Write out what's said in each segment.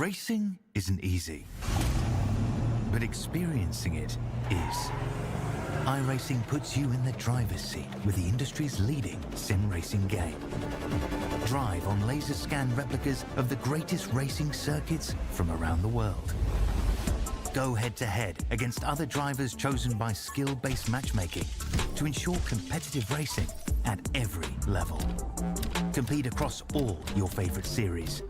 Racing isn't easy, but experiencing it is. iRacing puts you in the driver's seat with the industry's leading sim racing game. Drive on laser scan replicas of the greatest racing circuits from around the world. Go head-to-head against other drivers chosen by skill-based matchmaking to ensure competitive racing at every level. Compete across all your favorite series.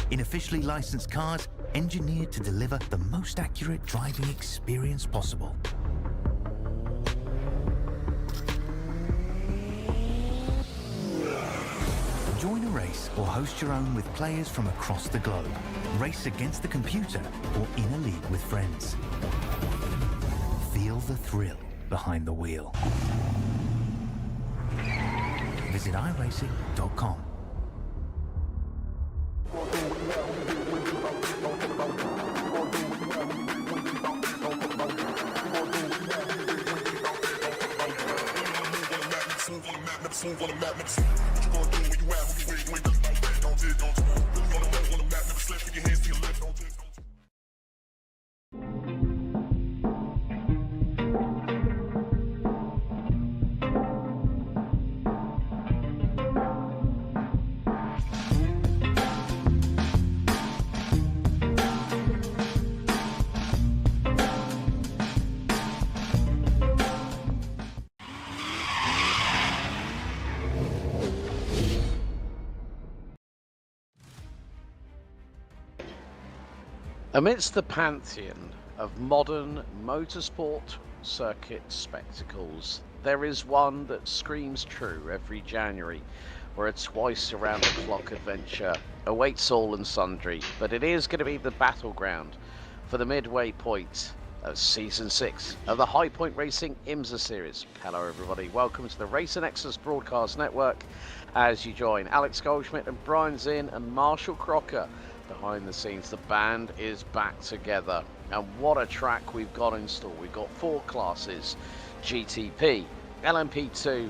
In officially licensed cars, engineered to deliver the most accurate driving experience possible. Join a race or host your own with players from across the globe. Race against the computer or in a league with friends. Feel the thrill behind the wheel. Visit iRacing.com. Amidst the pantheon of modern motorsport circuit spectacles, there is one that screams true every January, where a twice-around-the-clock adventure awaits all and sundry. But it is going to be the battleground for the midway point of Season 6 of the High Point Racing Imsa Series. Hello everybody, welcome to the Racer Nexus Broadcast Network as you join Alex Goldschmidt and Brian Zinn and Marshall Crocker. Behind the scenes, the band is back together, and what a track we've got in store. We've got 4 classes: GTP, LMP2,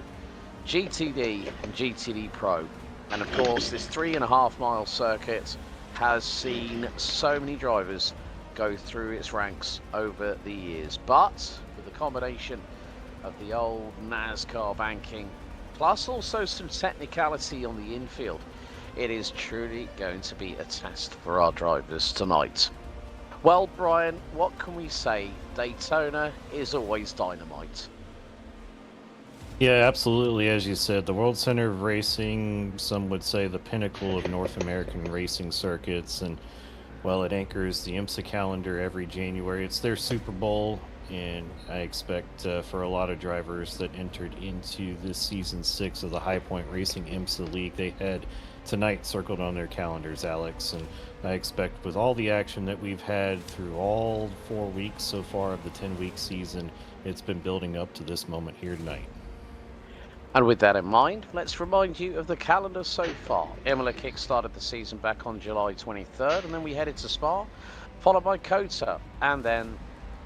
GTD and GTD Pro. And of course, this 3.5 mile circuit has seen so many drivers go through its ranks over the years, but with the combination of the old NASCAR banking plus also some technicality on the infield, it is truly going to be a test for our drivers tonight. Well, Brian, what can we say? Daytona is always dynamite. Yeah, absolutely. As you said, the World Center of Racing, some would say the pinnacle of North American racing circuits, and well, it anchors the IMSA calendar every January. It's their Super Bowl, and I expect for a lot of drivers that entered into this Season 6 of the High Point Racing IMSA League, they had tonight circled on their calendars, Alex, and I expect with all the action that we've had through all 4 weeks so far of the 10-week season, it's been building up to this moment here tonight. And with that in mind, let's remind you of the calendar so far. Imola kick-started the season back on July 23rd, and then we headed to Spa, followed by Kota, and then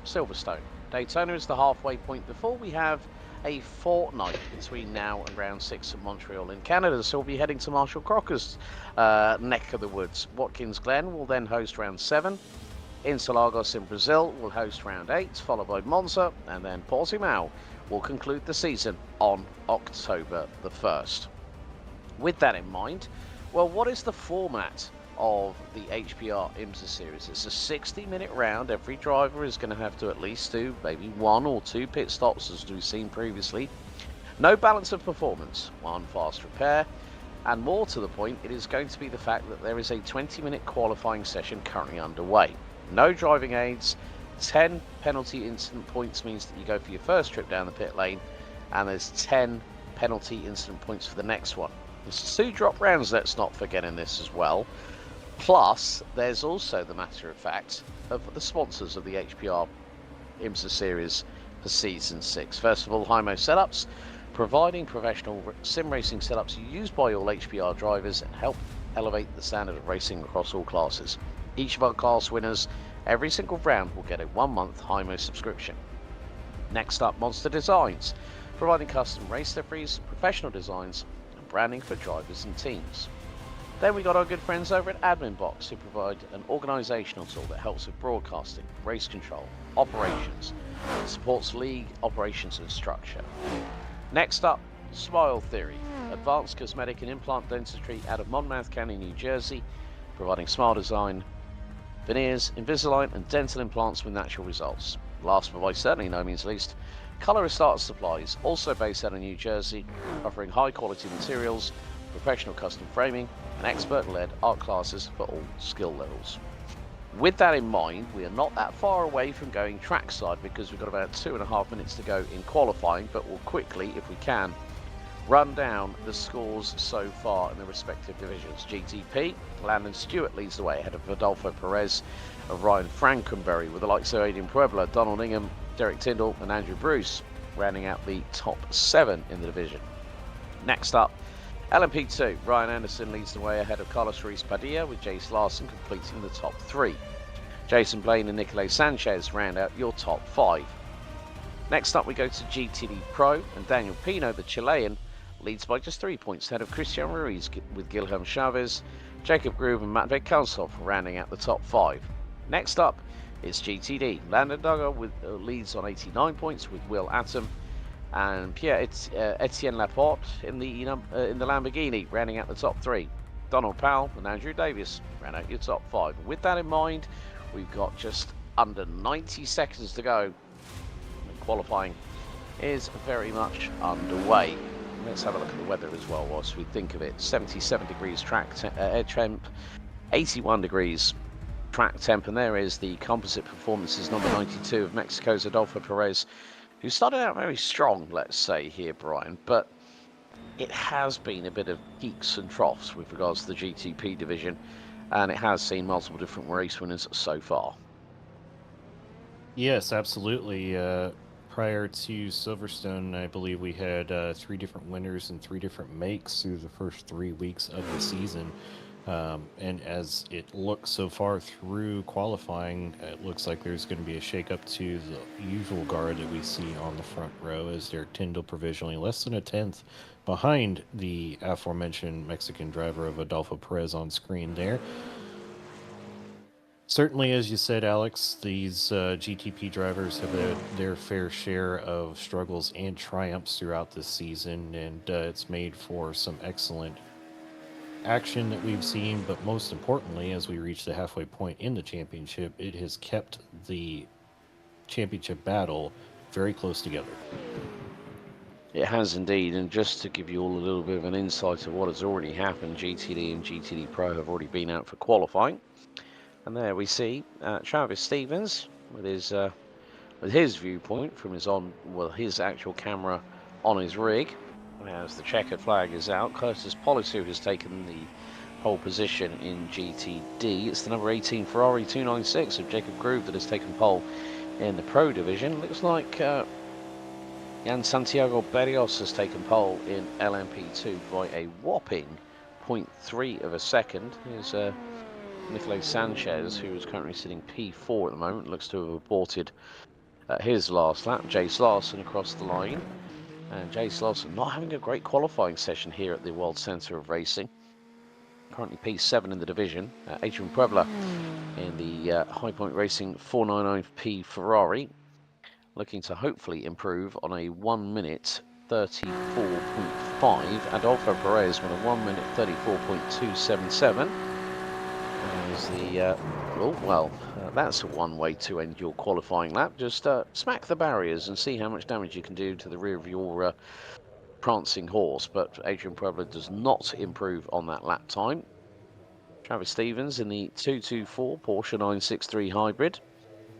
Silverstone. Daytona is the halfway point before we have a fortnight between now and round 6 at Montreal in Canada, so we'll be heading to Marshall Crocker's neck of the woods. Watkins Glen will then host round 7. Interlagos in Brazil will host round 8, followed by Monza, and then Portimao will conclude the season on October the 1st. With that in mind, well, what is the format of the HPR IMSA series? It's a 60-minute round. Every driver is going to have to at least do maybe 1 or 2 pit stops, as we've seen previously. No balance of performance, 1 fast repair, and more to the point, it is going to be the fact that there is a 20-minute qualifying session currently underway. No driving aids. 10 penalty incident points means that you go for your first trip down the pit lane, and there's 10 penalty incident points for the next one. There's 2 drop rounds, let's not forget, in this as well. Plus, there's also the matter of fact of the sponsors of the HPR IMSA series for Season 6. First of all, HIMO Setups, providing professional sim racing setups used by all HPR drivers and help elevate the standard of racing across all classes. Each of our class winners, every single round, will get a 1-month HIMO subscription. Next up, Monster Designs, providing custom race liveries, professional designs, and branding for drivers and teams. Then we got our good friends over at Admin Box, who provide an organisational tool that helps with broadcasting, race control, operations, and supports league operations and structure. Next up, Smile Theory, advanced cosmetic and implant dentistry out of Monmouth County, New Jersey, providing smile design, veneers, Invisalign, and dental implants with natural results. Last but by certainly no means least, Colorist Art Supplies, also based out of New Jersey, offering high quality materials, professional custom framing, and expert-led art classes for all skill levels. With that in mind, we are not that far away from going trackside because we've got about 2.5 minutes to go in qualifying, but we'll quickly, if we can, run down the scores so far in the respective divisions. GTP, Landon Stewart leads the way ahead of Rodolfo Perez and Ryan Frankenberry, with the likes of Adrian Puebla, Donald Ingham, Derek Tyndall and Andrew Bruce rounding out the top 7 in the division. Next up, LMP2, Ryan Anderson leads the way ahead of Carlos Ruiz Padilla, with Jace Larson completing the top 3. Jason Blaine and Nicolay Sanchez round out your top 5. Next up we go to GTD Pro, and Daniel Pino, the Chilean, leads by just 3 points ahead of Christian Ruiz, with Guilherme Chavez, Jacob Groove and Matvey Kalsov rounding out the top 5. Next up is GTD. Landon Duggar leads on 89 points with Will Atom, and Etienne Laporte in the Lamborghini rounding out the top 3. Donald Powell and Andrew Davis round out your top 5. With that in mind, we've got just under 90 seconds to go. Qualifying is very much underway. Let's have a look at the weather as well whilst we think of it. 77 degrees air temp, 81 degrees track temp, and there is the composite performances number 92 of Mexico's Adolfo Perez, who started out very strong, let's say here, Brian, but it has been a bit of peaks and troughs with regards to the GTP division, and it has seen multiple different race winners so far. Yes, absolutely. Prior to Silverstone, I believe we had 3 different winners and 3 different makes through the first 3 weeks of the season. And as it looks so far through qualifying, it looks like there's going to be a shakeup to the usual guard that we see on the front row, as Derek Tyndall provisionally less than a tenth behind the aforementioned Mexican driver of Adolfo Perez on screen there. Certainly, as you said, Alex, these GTP drivers have had their fair share of struggles and triumphs throughout this season, and it's made for some excellent action that we've seen, but most importantly, as we reach the halfway point in the championship, it has kept the championship battle very close together. It has indeed, and just to give you all a little bit of an insight of what has already happened, GTD and GTD Pro have already been out for qualifying. And there we see Travis Stevens with his viewpoint from his actual camera on his rig. As the checkered flag is out, Curtis Polisu has taken the pole position in GTD. It's the number 18 Ferrari 296 of Jacob Groove that has taken pole in the Pro division. Looks like Jan Santiago Berrios has taken pole in LMP2 by a whopping 0.3 of a second. Here's Nicolay Sanchez, who is currently sitting P4 at the moment, looks to have aborted his last lap. Jace Larson across the line. And Jace Larson not having a great qualifying session here at the World Centre of Racing. Currently P7 in the division. Adrian Puebla in the High Point Racing 499P Ferrari, looking to hopefully improve on a 1 minute 34.5. Adolfo Perez with a 1 minute 34.277. As the that's one way to end your qualifying lap. Just smack the barriers and see how much damage you can do to the rear of your prancing horse. But Adrian Puebla does not improve on that lap time. Travis Stevens in the 224 Porsche 963 Hybrid.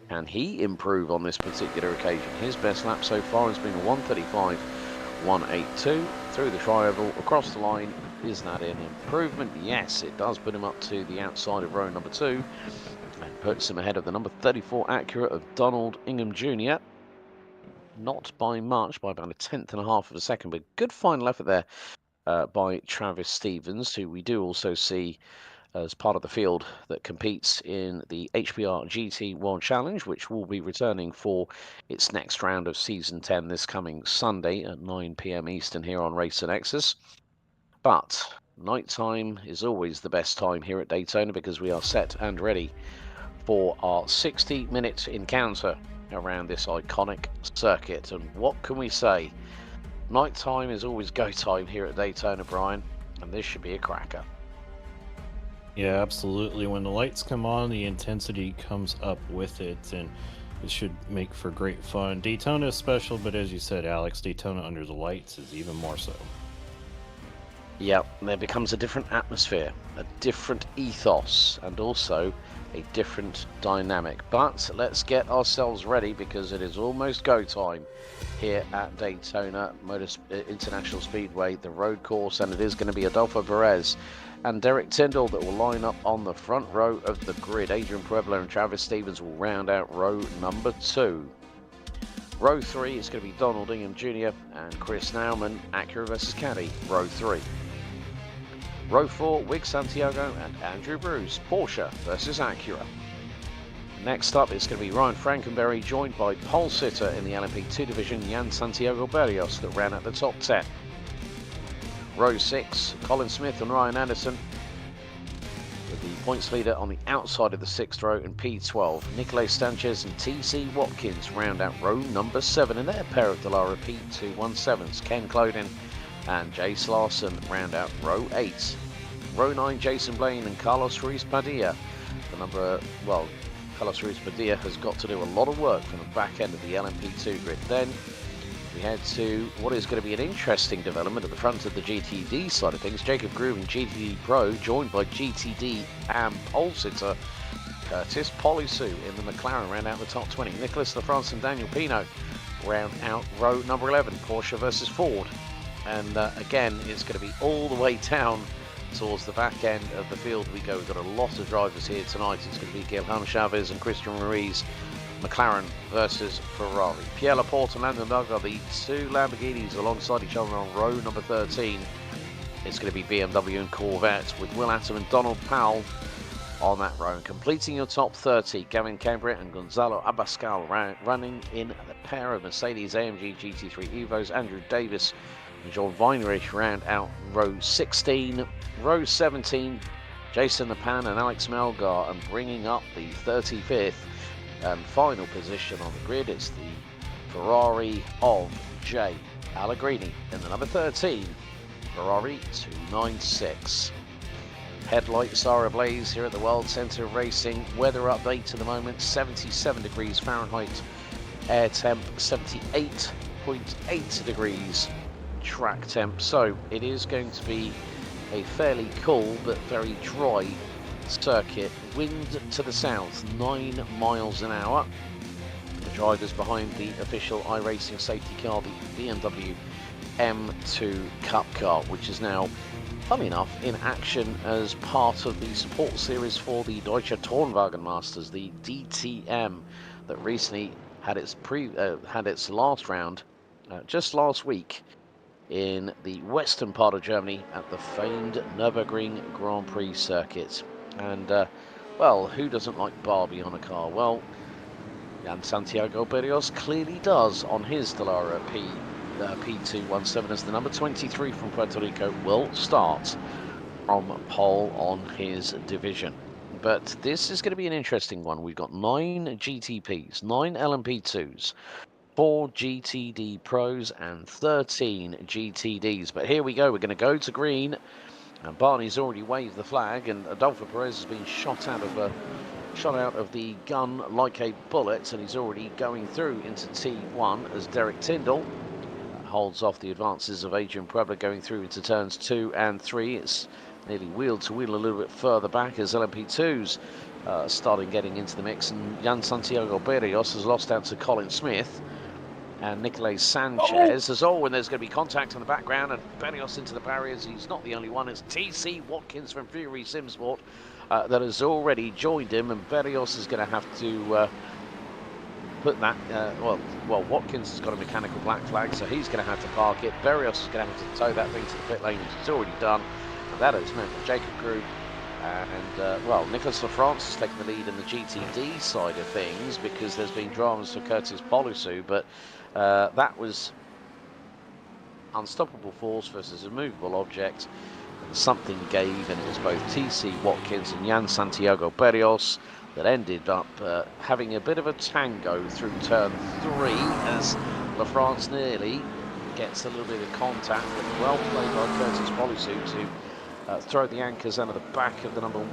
Can he improve on this particular occasion? His best lap so far has been a 135.182 through the tri-oval across the line. Is that an improvement? Yes, it does put him up to the outside of row number 2 and puts him ahead of the number 34 Acura of Donald Ingham Jr. Not by much, by about a 1/10.5 of a second, but good final effort there by Travis Stevens, who we do also see as part of the field that competes in the HPR GT World Challenge, which will be returning for its next round of Season 10 this coming Sunday at 9 PM Eastern here on Racer Nexus. But Nighttime is always the best time here at Daytona because we are set and ready for our 60-minute encounter around this iconic circuit. And what can we say? Nighttime is always go time here at Daytona, Brian, and this should be a cracker. Yeah, absolutely. When the lights come on, the intensity comes up with it, and it should make for great fun. Daytona is special, but as you said, Alex, Daytona under the lights is even more so. Yeah, there becomes a different atmosphere, a different ethos, and also a different dynamic. But let's get ourselves ready because it is almost go time here at Daytona International Speedway, the road course, and it is going to be Adolfo Perez and Derek Tyndall that will line up on the front row of the grid. Adrian Pueblo and Travis Stevens will round out row number 2. Row 3 is going to be Donald Ingham Jr. and Chris Nauman, Acura versus Caddy, row 3. Row 4, Wig Santiago and Andrew Bruce, Porsche versus Acura. Next up, it's going to be Ryan Frankenberry, joined by pole sitter in the LMP2 division, Jan Santiago Berrios, that ran at the top 10. Row 6, Colin Smith and Ryan Anderson, with the points leader on the outside of the 6th row in P12. Nicolás Sanchez and TC Watkins round out row number 7 in their pair of Dallara P217s. Ken Clodin and Jace Larson round out row 8. Row 9, Jason Blaine and Carlos Ruiz Padilla. Carlos Ruiz Padilla has got to do a lot of work from the back end of the LMP2 grid. Then we head to what is going to be an interesting development at the front of the GTD side of things. Jacob Groove and GTD Pro, joined by GTD and pole sitter Curtis Polisu in the McLaren, round out the top 20. Nicholas LaFrance and Daniel Pino round out row number 11, Porsche versus Ford. And again, it's going to be all the way down towards the back end of the field we go. We've got a lot of drivers here tonight. It's going to be Guilherme Chaves and Christian Ruiz, McLaren versus Ferrari. Pierre Laporte and Landon Doug are the 2 Lamborghinis alongside each other on row number 13. It's going to be BMW and Corvette with Will Atom and Donald Powell on that row. And completing your top 30, Gavin Cambria and Gonzalo Abascal running in the pair of Mercedes AMG GT3 Evos. Andrew Davis and John Weinrich round out row 16. Row 17, Jason Napan and Alex Melgar, and bringing up the 35th and final position on the grid, it's the Ferrari of Jay Allegrini in the number 13, Ferrari 296. Headlights are ablaze here at the World Centre of Racing. Weather update at the moment, 77 degrees Fahrenheit, air temp 78.8 degrees track temp. So it is going to be a fairly cool but very dry circuit. Wind to the south, 9 miles an hour. The drivers behind the official iRacing safety car, the BMW M2 Cup car, which is now, funnily enough, in action as part of the support series for the Deutsche Turnwagen Masters, the DTM, that recently had its last round just last week in the western part of Germany at the famed Nürburgring Grand Prix circuit. And, well, who doesn't like Barbie on a car? Well, Jan Santiago Berrios clearly does on his Dallara P217, as the number 23 from Puerto Rico will start from pole on his division. But this is going to be an interesting one. We've got 9 GTPs, 9 LMP2s, 4 GTD Pros and 13 GTDs. But here we go. We're going to go to green. And Barney's already waved the flag, and Adolfo Perez has been shot out of the gun like a bullet, and he's already going through into T1 as Derek Tyndall holds off the advances of Adrian Puebla going through into turns 2 and 3. It's nearly wheel to wheel a little bit further back as LMP2s starting getting into the mix, and Jan Santiago Berrios has lost out to Colin Smith and Nicolás Sanchez. And there's going to be contact in the background, and Berrios into the barriers. He's not the only one. It's TC Watkins from Fury Simsport that has already joined him, and Berrios is going to have to put that, well, Watkins has got a mechanical black flag, so he's going to have to park it. Berrios is going to have to tow that thing to the pit lane, which he's already done. And that has meant that Jacob Group and, well, Nicholas LaFrance has taken the lead in the GTD side of things because there's been dramas for Curtis Polisu, but that was unstoppable force versus a movable object. something gave, and it was both TC Watkins and Jan Santiago Berrios that ended up having a bit of a tango through turn 3 as LaFrance nearly gets a little bit of contact, but well played by Curtis Polisu to throw the anchors under the back of the number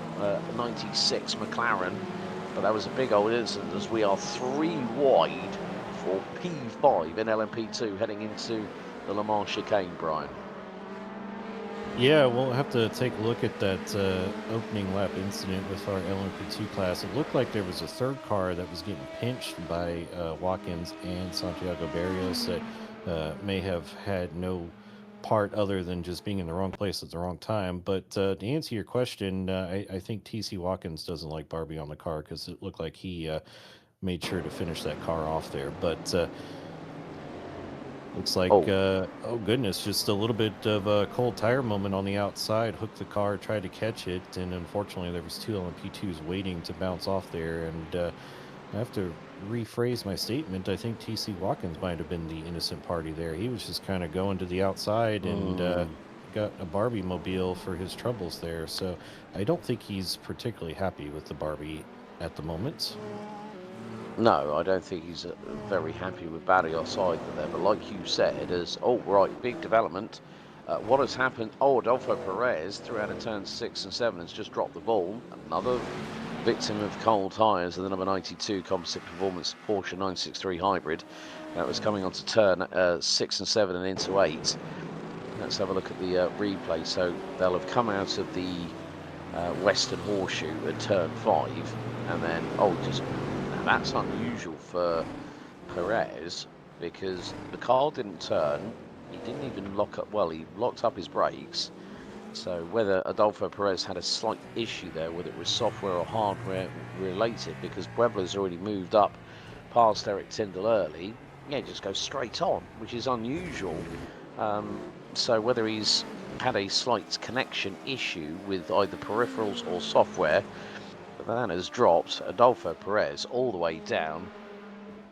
96 McLaren. But that was a big old incident as we are 3 wide for P5 in LMP2 heading into the Le Mans chicane, Brian. Yeah, we'll have to take a look at that opening lap incident with our LMP2 class. It looked like there was a third car that was getting pinched by Watkins and Santiago Barrios that may have had no part other than just being in the wrong place at the wrong time. But to answer your question, I think TC Watkins doesn't like Barbie on the car because it looked like he made sure to finish that car off there. But looks like, oh goodness, just a little bit of a cold tire moment on the outside. Hooked the car, tried to catch it, and unfortunately there was 2 LMP2s waiting to bounce off there. And I have to rephrase my statement. I think TC Watkins might have been the innocent party there. He was just kind of going to the outside and got a Barbie mobile for his troubles there. So I don't think he's particularly happy with the Barbie at the moment. No, I don't think he's very happy with Barrios either there. But like you said, big development. What has happened? Adolfo Perez through out of turns 6 and 7 has just dropped the ball. Another victim of cold tyres, the number 92 Composite Performance Porsche 963 Hybrid. That was coming onto turn 6 and 7 and into 8. Let's have a look at the replay. So they'll have come out of the Western Horseshoe at turn 5, and then that's unusual for Perez because the car didn't turn. He didn't even lock up. Well, he locked up his brakes. So whether Adolfo Perez had a slight issue there, whether it was software or hardware related, because Puebla's already moved up past Eric Tyndall early. Yeah, just goes straight on, which is unusual. So whether he's had a slight connection issue with either peripherals or software, that has dropped Adolfo Perez all the way down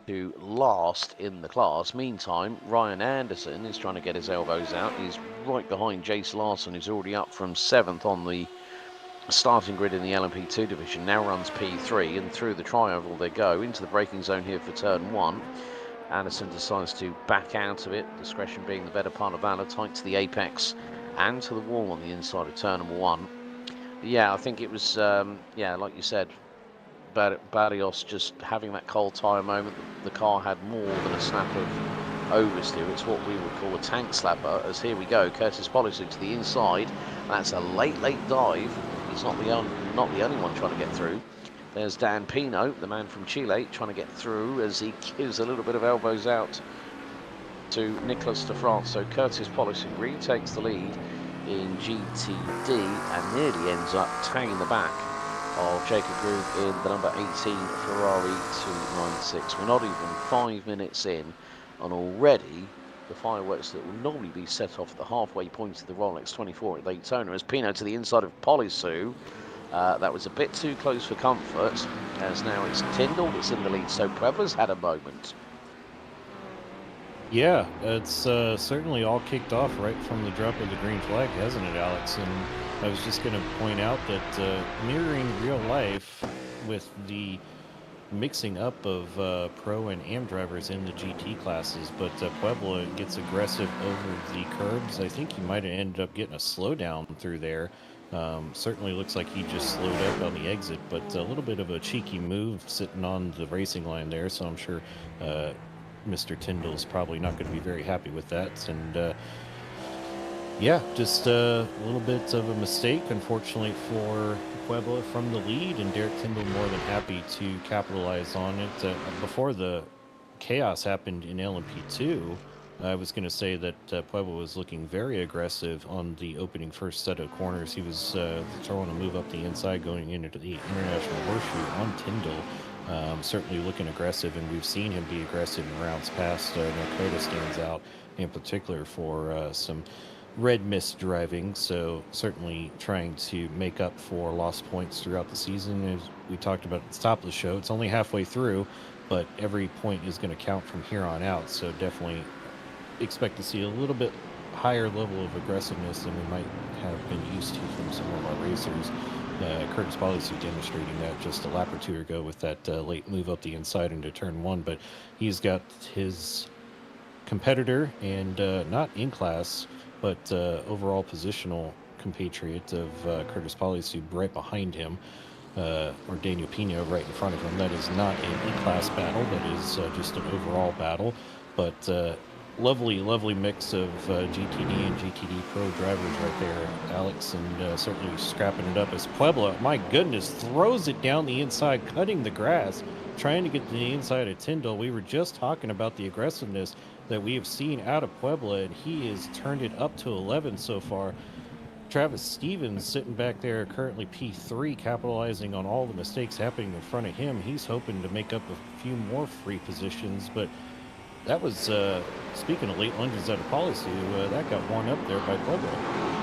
to last in the class. Meantime, Ryan Anderson is trying to get his elbows out. He's right behind Jace Larson, who's already up from 7th on the starting grid in the LMP2 division. Now runs P3, and through the trioval they go into the braking zone here for turn 1. Anderson decides to back out of it, discretion being the better part of valor, tight to the apex and to the wall on the inside of turn number 1. Yeah, I think it was, like you said, Barrios just having that cold tyre moment. The car had more than a snap of oversteer. It's what we would call a tank slap. As here we go, Curtis Polisu to the inside. That's a late dive. He's not the only one trying to get through. There's Dan Pino, the man from Chile, trying to get through as he gives a little bit of elbows out to Nicolas de France. So Curtis Polisu retakes the lead in GTD and nearly ends up tagging the back of Jacob Groove in the number 18 Ferrari 296. We're not even 5 minutes in, and already the fireworks that would normally be set off at the halfway point of the Rolex 24 at Daytona as Pino to the inside of Polisu. That was a bit too close for comfort, as now it's Tyndall that's in the lead, so Puebla's had a moment. Yeah, it's certainly all kicked off right from the drop of the green flag, hasn't it, Alex? And I was just going to point out that mirroring real life with the mixing up of pro and am drivers in the GT classes, but Puebla gets aggressive over the curbs. I think he might have ended up getting a slowdown through there. Certainly looks like he just slowed up on the exit, but a little bit of a cheeky move sitting on the racing line there, so I'm sure Mr. Tyndall's probably not going to be very happy with that. And yeah, just a little bit of a mistake, unfortunately, for Puebla from the lead, and Derek Tyndall more than happy to capitalize on it. Before the chaos happened in LMP2, I was going to say that Puebla was looking very aggressive on the opening first set of corners. He was throwing a move up the inside going into the International Horseshoe on Tyndall. Certainly looking aggressive, and we've seen him be aggressive in rounds past. Nakota stands out in particular for some red mist driving, so certainly trying to make up for lost points throughout the season. As we talked about at the top of the show, it's only halfway through, but every point is going to count from here on out, so definitely expect to see a little bit higher level of aggressiveness than we might have been used to from some of our racers. Curtis Policy demonstrating that just a lap or two ago with that late move up the inside into turn 1, but he's got his competitor and not in class, but overall positional compatriot of Curtis Policy right behind him, or Daniel Pino right in front of him. That is not an E-class battle, that is just an overall battle, but lovely mix of GTD and GTD Pro drivers right there, Alex, and certainly scrapping it up as Puebla, my goodness, throws it down the inside, cutting the grass, trying to get to the inside of Tyndall. We were just talking about the aggressiveness that we have seen out of Puebla, and he has turned it up to 11 so far. Travis Stevens sitting back there, currently P3, capitalizing on all the mistakes happening in front of him. He's hoping to make up a few more free positions, but that was, speaking of late lunges out of Policy, that got one up there by Puebla.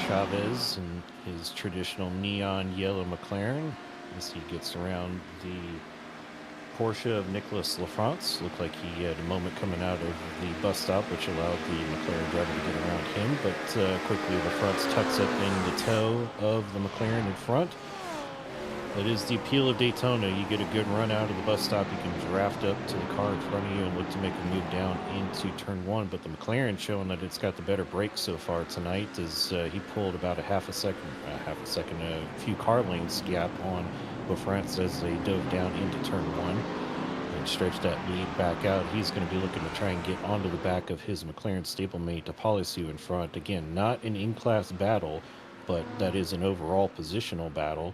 Chavez and his traditional neon yellow McLaren as he gets around the Porsche of Nicolas Lafrance. Looked like he had a moment coming out of the bus stop, which allowed the McLaren driver to get around him, but quickly Lafrance tucks up in the toe of the McLaren in front. That is the appeal of Daytona. You get a good run out of the bus stop, you can draft up to the car in front of you and look to make a move down into turn 1, but the McLaren showing that it's got the better brakes so far tonight as he pulled about a few car lengths gap on LaFrance as they dove down into turn 1 and stretched that lead back out. He's going to be looking to try and get onto the back of his McLaren stablemate Policy in front. Again, not an in-class battle, but that is an overall positional battle,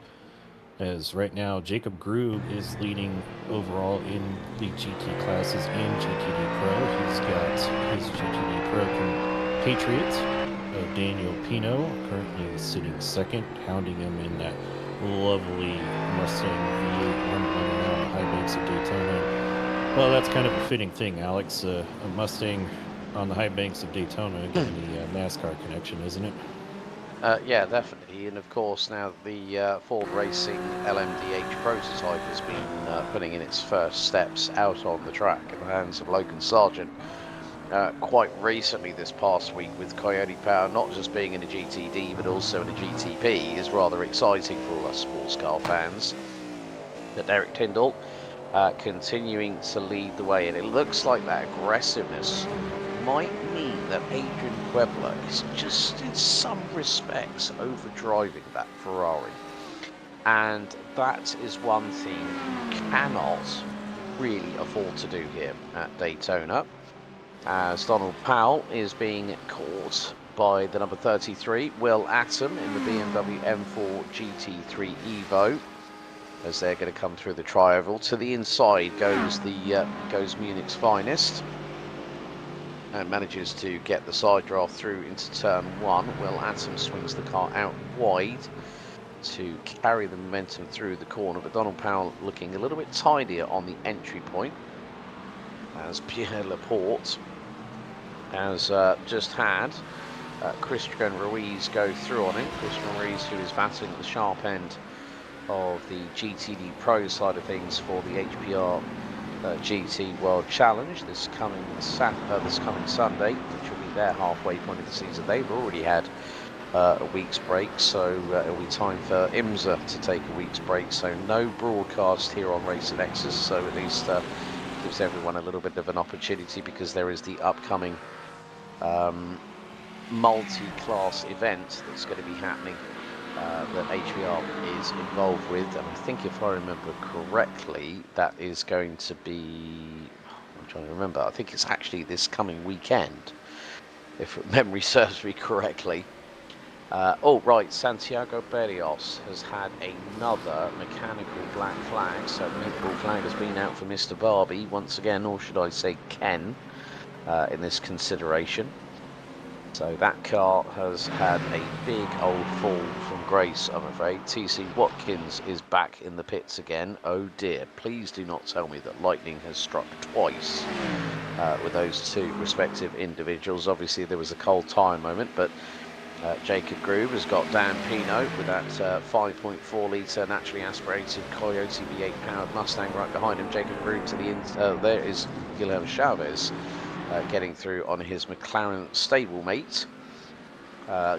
as right now Jacob Grube is leading overall in the GT classes in GTD Pro. He's got his GTD Pro compatriot of Daniel Pino currently sitting second, hounding him in that lovely Mustang V8 rumbling around the high banks of Daytona. Well, that's kind of a fitting thing, Alex, a Mustang on the high banks of Daytona, given the NASCAR connection, isn't it? Yeah, definitely, and of course now the Ford Racing LMDH prototype has been putting in its first steps out on the track in the hands of Logan Sargent quite recently this past week, with Coyote Power not just being in a GTD but also in a GTP is rather exciting for all us sports car fans. But Eric Tyndall continuing to lead the way, and it looks like that aggressiveness might mean that Adrian Puebla is just in some respects overdriving that Ferrari, and that is one thing you cannot really afford to do here at Daytona, as Donald Powell is being caught by the number 33 Will Atom in the BMW M4 GT3 Evo, as they're going to come through the tri-oval. To the inside goes Munich's finest, and manages to get the side draft through into turn 1. Will Atom swings the car out wide to carry the momentum through the corner, but Donald Powell looking a little bit tidier on the entry point, as Pierre Laporte has just had Christian Ruiz go through on him. Christian Ruiz, who is battling at the sharp end of the GTD Pro side of things for the HPR GT World Challenge this coming Sunday, which will be their halfway point of the season. They've already had a week's break, so it'll be time for Imsa to take a week's break. So no broadcast here on Racer Nexus, so at least gives everyone a little bit of an opportunity, because there is the upcoming multi-class event that's going to be happening that HVR is involved with, and I think if I remember correctly, that is going to be, I'm trying to remember, I think it's actually this coming weekend, if memory serves me correctly. Oh right, Santiago Berrios has had another mechanical black flag, so the mechanical flag has been out for Mr. Barbie once again, or should I say Ken, in this consideration. So that car has had a big old fall from grace, I'm afraid. TC Watkins is back in the pits again. Oh dear, please do not tell me that lightning has struck twice with those two respective individuals. Obviously there was a cold tyre moment, but Jacob Groove has got Dan Pino with that 5.4 litre naturally aspirated Coyote V8 powered Mustang right behind him. Jacob Groove to the there is Guilherme Chavez getting through on his McLaren stablemate,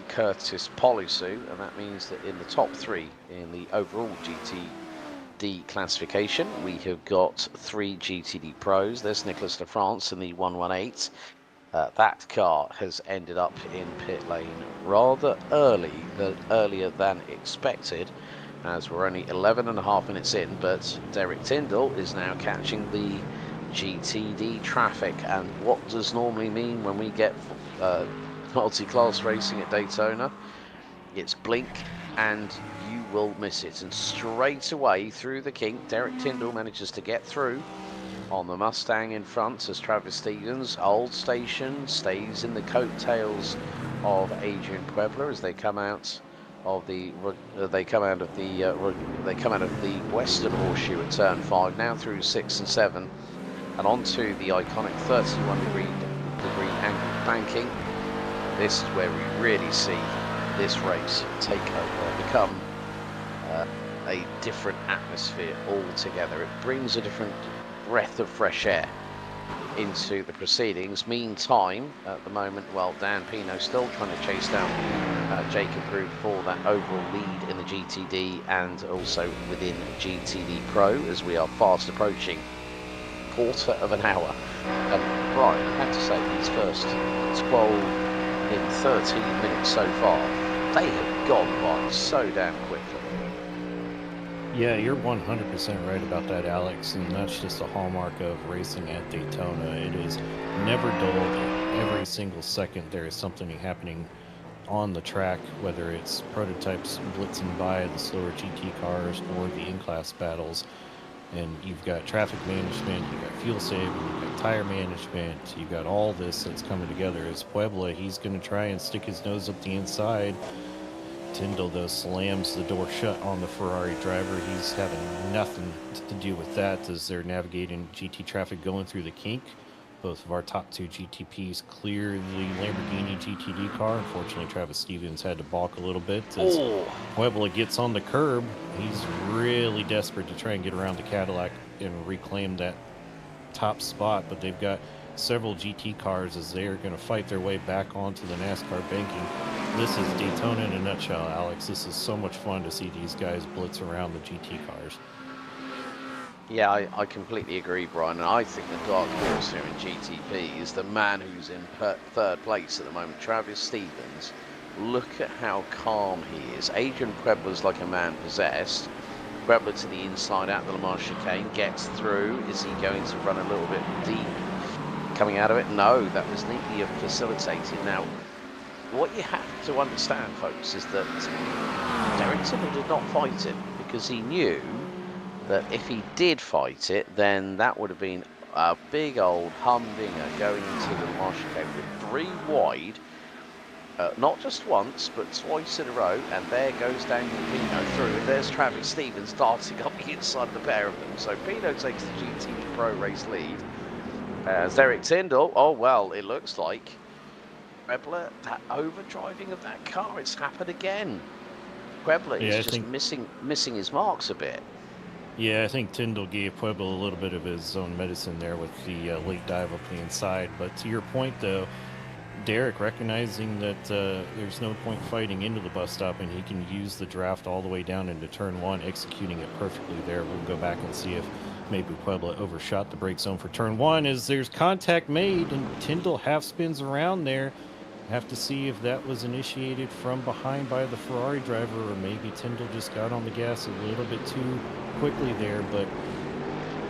Curtis Polisu, and that means that in the top 3 in the overall GTD classification, we have got 3 GTD Pros. There's Nicolas Lafrance in the 118. That car has ended up in pit lane rather earlier than expected, as we're only 11.5 minutes in, but Derek Tyndall is now catching the GTD traffic. And what does normally mean when we get multi-class racing at Daytona? It's blink and you will miss it. And straight away through the kink, Derek Tyndall manages to get through on the Mustang in front as Travis Stevens, old station, stays in the coattails of Adrian Puebla as they come out of the western horseshoe at turn 5, now through 6 and 7, and onto the iconic 31-degree angled banking. This is where we really see this race take over and become a different atmosphere altogether. It brings a different breath of fresh air into the proceedings. Meantime, at the moment, well, Dan Pino still trying to chase down Jacob Groove for that overall lead in the GTD and also within GTD Pro, as we are fast approaching quarter of an hour. And Brian, I have to say, these first 12 in 13 minutes so far, they have gone by so damn quickly. Yeah, you're 100% right about that, Alex, and that's just a hallmark of racing at Daytona. It is never dull. Every single second there is something happening on the track, whether it's prototypes blitzing by the slower GT cars or the in-class battles. And you've got traffic management, you've got fuel saving, you've got tire management, you've got all this that's coming together. As Puebla, he's going to try and stick his nose up the inside. Tyndall, though, slams the door shut on the Ferrari driver. He's having nothing to do with that as they're navigating GT traffic going through the kink. Both of our top 2 GTPs clear the Lamborghini GTD car. Unfortunately, Travis Stevens had to balk a little bit as Puebla gets on the curb. He's really desperate to try and get around the Cadillac and reclaim that top spot, but they've got several GT cars as they are going to fight their way back onto the NASCAR banking. This is Daytona in a nutshell, Alex. This is so much fun to see these guys blitz around the GT cars. Yeah, I completely agree, Brian. And I think the dark horse here in GTP is the man who's in third place at the moment, Travis Stevens. Look at how calm he is. Adrian Puebla's like a man possessed. Puebla to the inside out the Le Mans chicane, gets through. Is he going to run a little bit deep coming out of it? No, that was neatly facilitated. Now, what you have to understand, folks, is that Derek Tyndall did not fight it because he knew that if he did fight it, then that would have been a big old humdinger going into the Le Mans chicane with 3 wide, not just once, but twice in a row, and there goes Daniel Pino through, and there's Travis Stevens darting up the inside of the pair of them. So Pino takes the GTD Pro race lead. As Derek Tyndall, oh well, it looks like Puebla, that overdriving of that car, it's happened again. Puebla is just missing his marks a bit. Yeah, I think Tyndall gave Puebla a little bit of his own medicine there with the late dive up the inside. But to your point, though, Derek recognizing that there's no point fighting into the bus stop and he can use the draft all the way down into turn 1, executing it perfectly there. We'll go back and see if maybe Puebla overshot the brake zone for turn 1 as there's contact made and Tyndall half spins around there. Have to see if that was initiated from behind by the Ferrari driver or maybe Tyndall just got on the gas a little bit too quickly there. But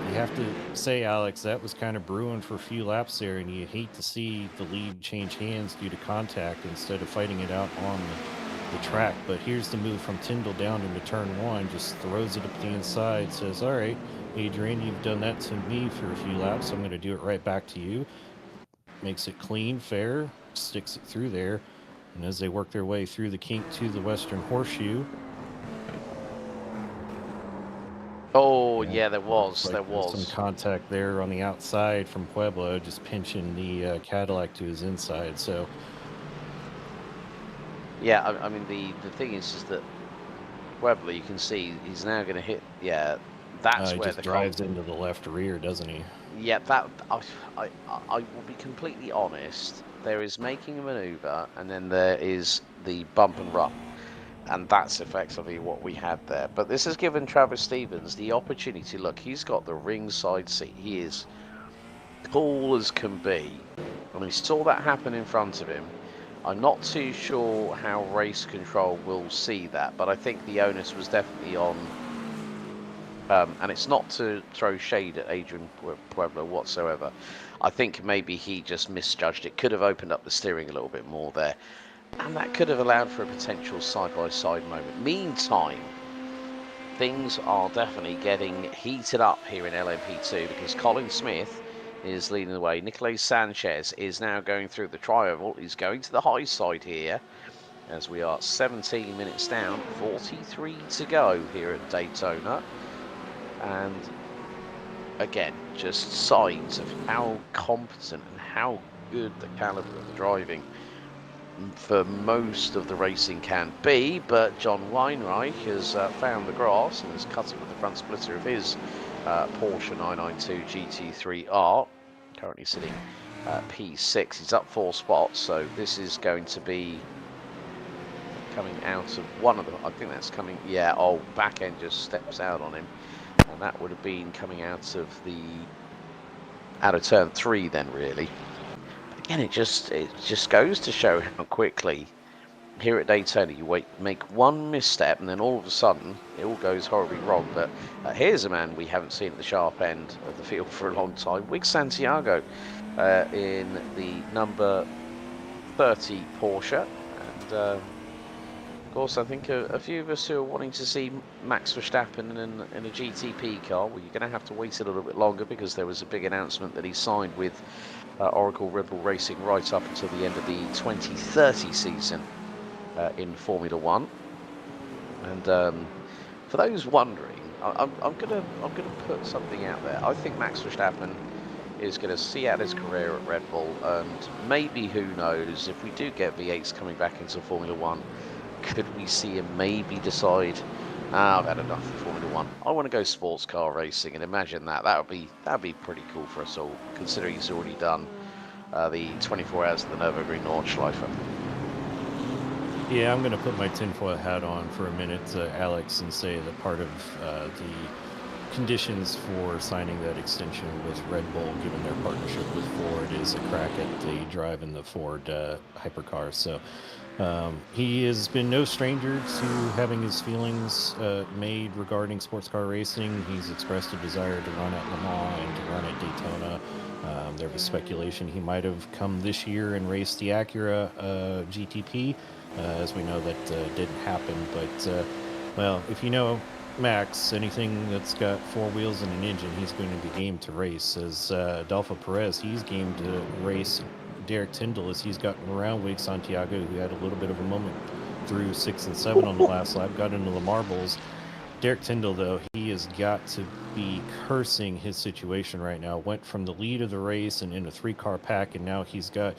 you have to say, Alex, that was kind of brewing for a few laps there, and you hate to see the lead change hands due to contact instead of fighting it out on the track. But here's the move from Tyndall down into turn 1, just throws it up the inside, says, all right, Adrian, you've done that to me for a few laps, I'm going to do it right back to you. Makes it clean, fair, sticks it through there, and as they work their way through the kink to the western horseshoe. Oh yeah, there was some contact there on the outside from Puebla, just pinching the Cadillac to his inside. So Yeah, I mean, the thing is that Puebla, you can see he's now going to hit. Yeah, that's He where just the drives into the left rear, doesn't he? Yeah, I will be completely honest. There is making a maneuver, and then there is the bump and run, and that's effectively what we had there. But this has given Travis Stevens the opportunity. Look, he's got the ringside seat. He is cool as can be, and he saw that happen in front of him. I'm not too sure how race control will see that, but I think the onus was definitely on. And it's not to throw shade at Adrian Pueblo whatsoever. I think maybe he just misjudged it. Could have opened up the steering a little bit more there. And that could have allowed for a potential side-by-side moment. Meantime, things are definitely getting heated up here in LMP2 because Colin Smith is leading the way. Nicolás Sanchez is now going through the tri-oval. He's going to the high side here as we are 17 minutes down, 43 to go here at Daytona. And again, just signs of how competent and how good the caliber of the driving for most of the racing can be. But John Weinreich has found the grass and is cutting with the front splitter of his Porsche 992 GT3R, currently sitting P6. He's up 4 spots, so this is going to be coming out of one of them. I think that's coming, yeah, oh, back end just steps out on him. And that would have been coming out of turn 3 then, really. But again, it just goes to show how quickly here at Daytona you make one misstep and then all of a sudden it all goes horribly wrong. But here's a man we haven't seen at the sharp end of the field for a long time, Wig Santiago, in the number 30 Porsche. And of course, I think a few of us who are wanting to see Max Verstappen in a GTP car, well, you're going to have to wait a little bit longer because there was a big announcement that he signed with Oracle Red Bull Racing right up until the end of the 2030 season in Formula One. And for those wondering, I'm gonna put something out there. I think Max Verstappen is going to see out his career at Red Bull, and maybe, who knows, if we do get V8s coming back into Formula One, could we see him maybe decide, I've had enough of Formula One. I want to go sports car racing, and imagine that. That'd be pretty cool for us all, considering he's already done the 24 hours of the Nürburgring Nordschleife. Yeah, I'm going to put my tinfoil hat on for a minute, Alex, and say that part of the conditions for signing that extension with Red Bull, given their partnership with Ford, is a crack at the drive in the Ford hypercar. So he has been no stranger to having his feelings made regarding sports car racing. He's expressed a desire to run at Le Mans and to run at Daytona. There was speculation he might have come this year and raced the Acura GTP. As we know, that didn't happen. But, well, if you know Max, anything that's got 4 wheels and an engine, he's going to be game to race. As Adolfo Perez, he's game to race Derek Tyndall, as he's gotten around Wig Santiago, who had a little bit of a moment through 6 and 7 on the last lap, got into the marbles. Derek Tyndall, though, he has got to be cursing his situation right now. Went from the lead of the race and in a 3-car pack, and now he's got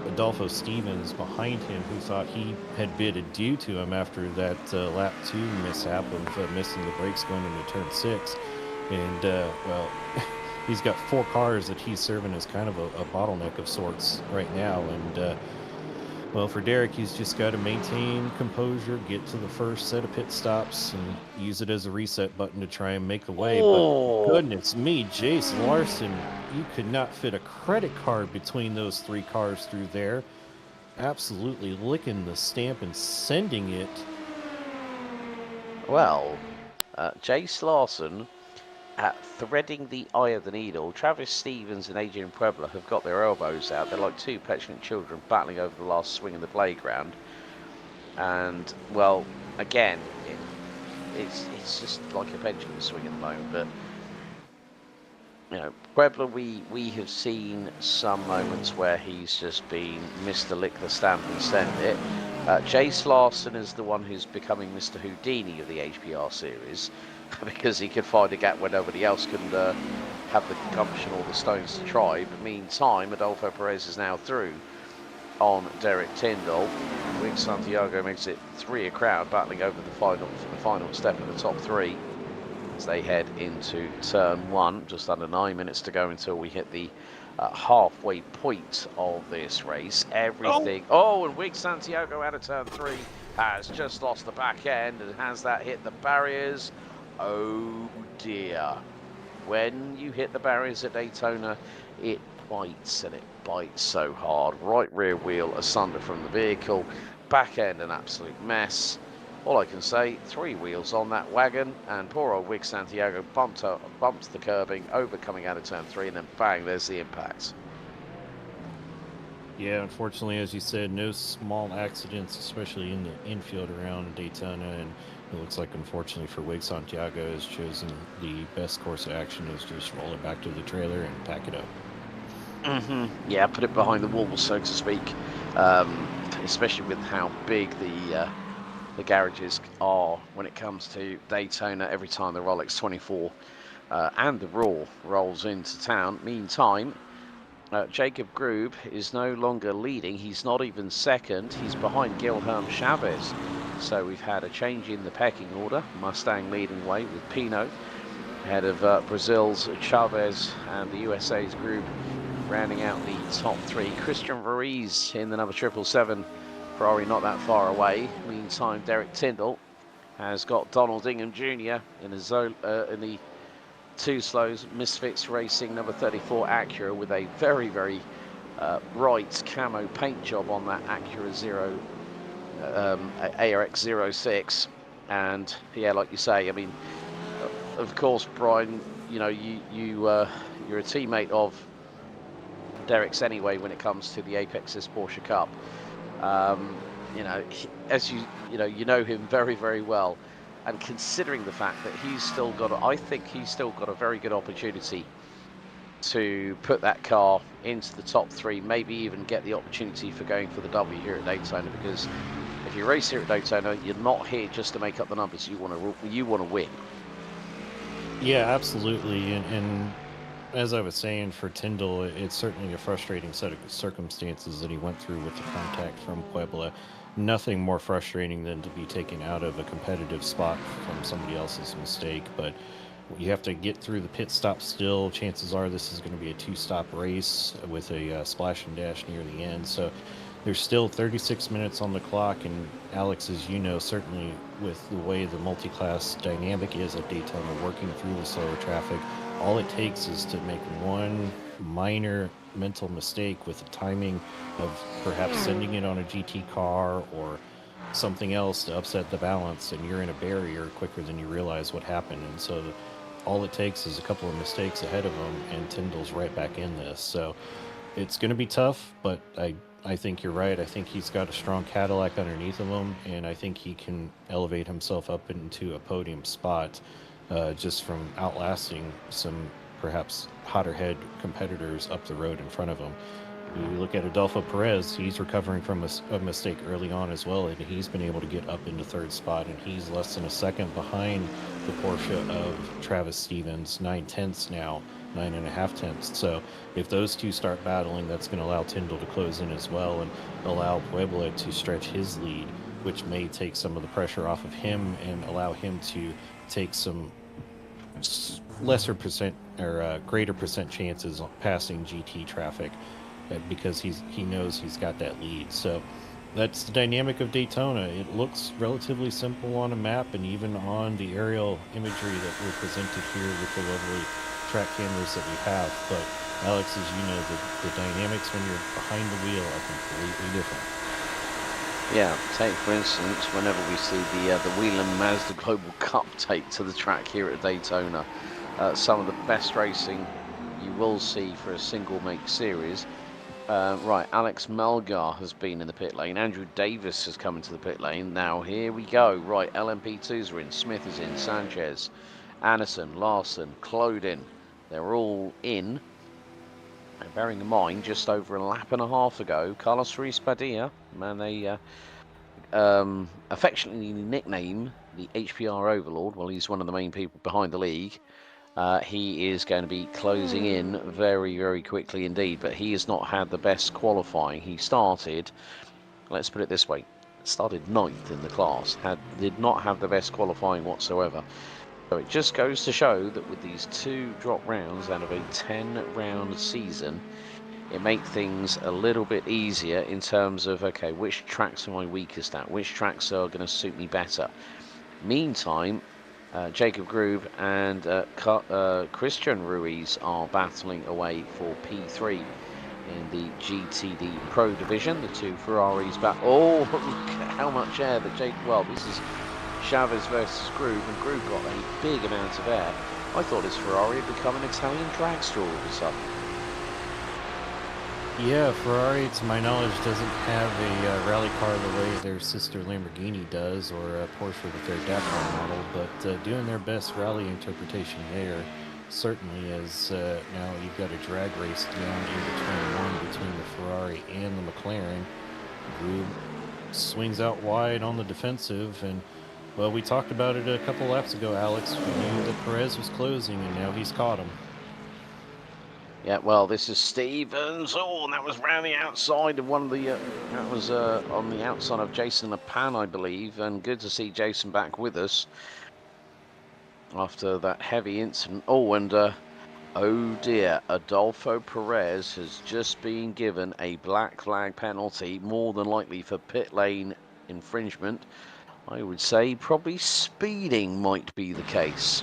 Adolfo Stevens behind him, who thought he had bid adieu to him after that lap 2 mishap of missing the brakes going into turn 6. And, well, he's got 4 cars that he's serving as kind of a bottleneck of sorts right now. And, well, for Derek, he's just got to maintain composure, get to the first set of pit stops, and use it as a reset button to try and make the way. Oh. But goodness me, Jason Larson, you could not fit a credit card between those 3 cars through there. Absolutely licking the stamp and sending it. Well, Jace Larson threading the eye of the needle. Travis Stevens and Adrian Puebla have got their elbows out. They're like 2 petulant children battling over the last swing in the playground. And, well, again, it's just like a pendulum swing at the moment. But, you know, Puebla, we have seen some moments where he's just been Mr. Lick the Stamp and Send it. Jace Larson is the one who's becoming Mr. Houdini of the HPR series, because he could find a gap where nobody else can have the gumption or the stones to try. But meantime, Adolfo Perez is now through on Derek Tyndall. Wig Vic Santiago makes it 3 a crowd, battling over for the final step of the top 3 as they head into turn 1. Just under 9 minutes to go until we hit the halfway point of this race. Everything. Oh, and Vic Santiago out of turn 3 has just lost the back end, and has that hit the barriers? Oh dear. When you hit the barriers at Daytona, it bites, and it bites so hard. Right rear wheel asunder from the vehicle, back end an absolute mess. All I can say, 3 wheels on that wagon, and poor old Vic Santiago bumped the curbing, overcoming out of turn 3, and then bang, there's the impact. Yeah, unfortunately, as you said, no small accidents, especially in the infield around Daytona, and it looks like, unfortunately for Wig, Santiago has chosen the best course of action is just roll it back to the trailer and pack it up. Yeah, put it behind the wall, so to speak, especially with how big the garages are when it comes to Daytona. Every time the Rolex 24 and the Raw rolls into town. Meantime, Jacob Grube is no longer leading. He's not even second. He's behind Guilherme Chavez. So we've had a change in the pecking order. Mustang leading way with Pinot ahead of Brazil's Chavez, and the USA's Grube rounding out the top 3. Christian Ruiz in the number 777 Ferrari not that far away. Meantime, Derek Tyndall has got Donald Ingham Jr. in the 2 slows. Misfits Racing number 34 Acura with a very, very bright camo paint job on that Acura ARX 06. And yeah, like you say, I mean, of course, Brian, you know, you're a teammate of Derek's anyway when it comes to the Apex's Porsche Cup. You know, as you know him very, very well, and considering the fact that he's still got, I think he's still got a very good opportunity to put that car into the top 3, maybe even get the opportunity for going for the W here at Daytona. Because if you race here at Daytona, you're not here just to make up the numbers. You want to win. Yeah, absolutely, and as I was saying, for Tyndall, it's certainly a frustrating set of circumstances that he went through with the contact from Puebla. Nothing more frustrating than to be taken out of a competitive spot from somebody else's mistake, but you have to get through the pit stop still. Chances are this is going to be a 2-stop race with a splash and dash near the end, so there's still 36 minutes on the clock. And Alex, as you know, certainly with the way the multi-class dynamic is at Daytona, working through the slower traffic, all it takes is to make one minor mental mistake with the timing of perhaps sending it on a GT car or something else to upset the balance, and you're in a barrier quicker than you realize what happened. And so all it takes is a couple of mistakes ahead of him, and Tyndall's right back in this. So it's going to be tough, but I think you're right. I think he's got a strong Cadillac underneath of him, and I think he can elevate himself up into a podium spot just from outlasting some perhaps hotter head competitors up the road in front of him. You look at Adolfo Perez, he's recovering from a mistake early on as well, and he's been able to get up into 3rd spot, and he's less than a second behind the Porsche of Travis Stevens, 9/10 now, 9.5 So if those two start battling, that's going to allow Tyndall to close in as well, and allow Puebla to stretch his lead, which may take some of the pressure off of him and allow him to take some lesser percent or greater percent chances on passing GT traffic, because he knows he's got that lead. So that's the dynamic of Daytona. It looks relatively simple on a map and even on the aerial imagery that we're presented here with the lovely track cameras that we have. But Alex, as you know, the dynamics when you're behind the wheel are completely different. Yeah, take for instance, whenever we see the Whelen Mazda Global Cup take to the track here at Daytona, some of the best racing you will see for a single make series. Right, Alex Melgar has been in the pit lane. Andrew Davis has come into the pit lane. Now here we go. Right, LMP2s are in. Smith is in. Sanchez, Anderson, Larson, Clodin. They're all in. And bearing in mind, just over a lap and a half ago, Carlos Ruiz Padilla, man, they affectionately nickname the HPR Overlord. Well, he's one of the main people behind the league. He is going to be closing in very, very quickly indeed, but he has not had the best qualifying. He started, let's put it this way, started 9th in the class, did not have the best qualifying whatsoever. So it just goes to show that with these 2 drop rounds out of a 10-round season, it makes things a little bit easier in terms of, okay, which tracks am I weakest at? Which tracks are going to suit me better? Meantime, Jacob Groove and Christian Ruiz are battling away for P3 in the GTD Pro division. The 2 Ferraris back. Oh, look at how much air that well, this is Chavez versus Groove, and Groove got a big amount of air. I thought his Ferrari had become an Italian dragster all of a sudden. Yeah, Ferrari, to my knowledge, doesn't have a rally car the way their sister Lamborghini does, or Porsche with their Dakar model, but doing their best rally interpretation there. Certainly, as now you've got a drag race down in between the Ferrari and the McLaren. Groove swings out wide on the defensive, and well, we talked about it a couple laps ago, Alex. We knew that Perez was closing, and now he's caught him. Yeah, well, this is Stevens. Oh, and that was round the outside of one of the, that was on the outside of Jason Lepan, I believe. And good to see Jason back with us after that heavy incident. Oh, and oh dear, Adolfo Perez has just been given a black flag penalty, more than likely for pit lane infringement. I would say probably speeding might be the case.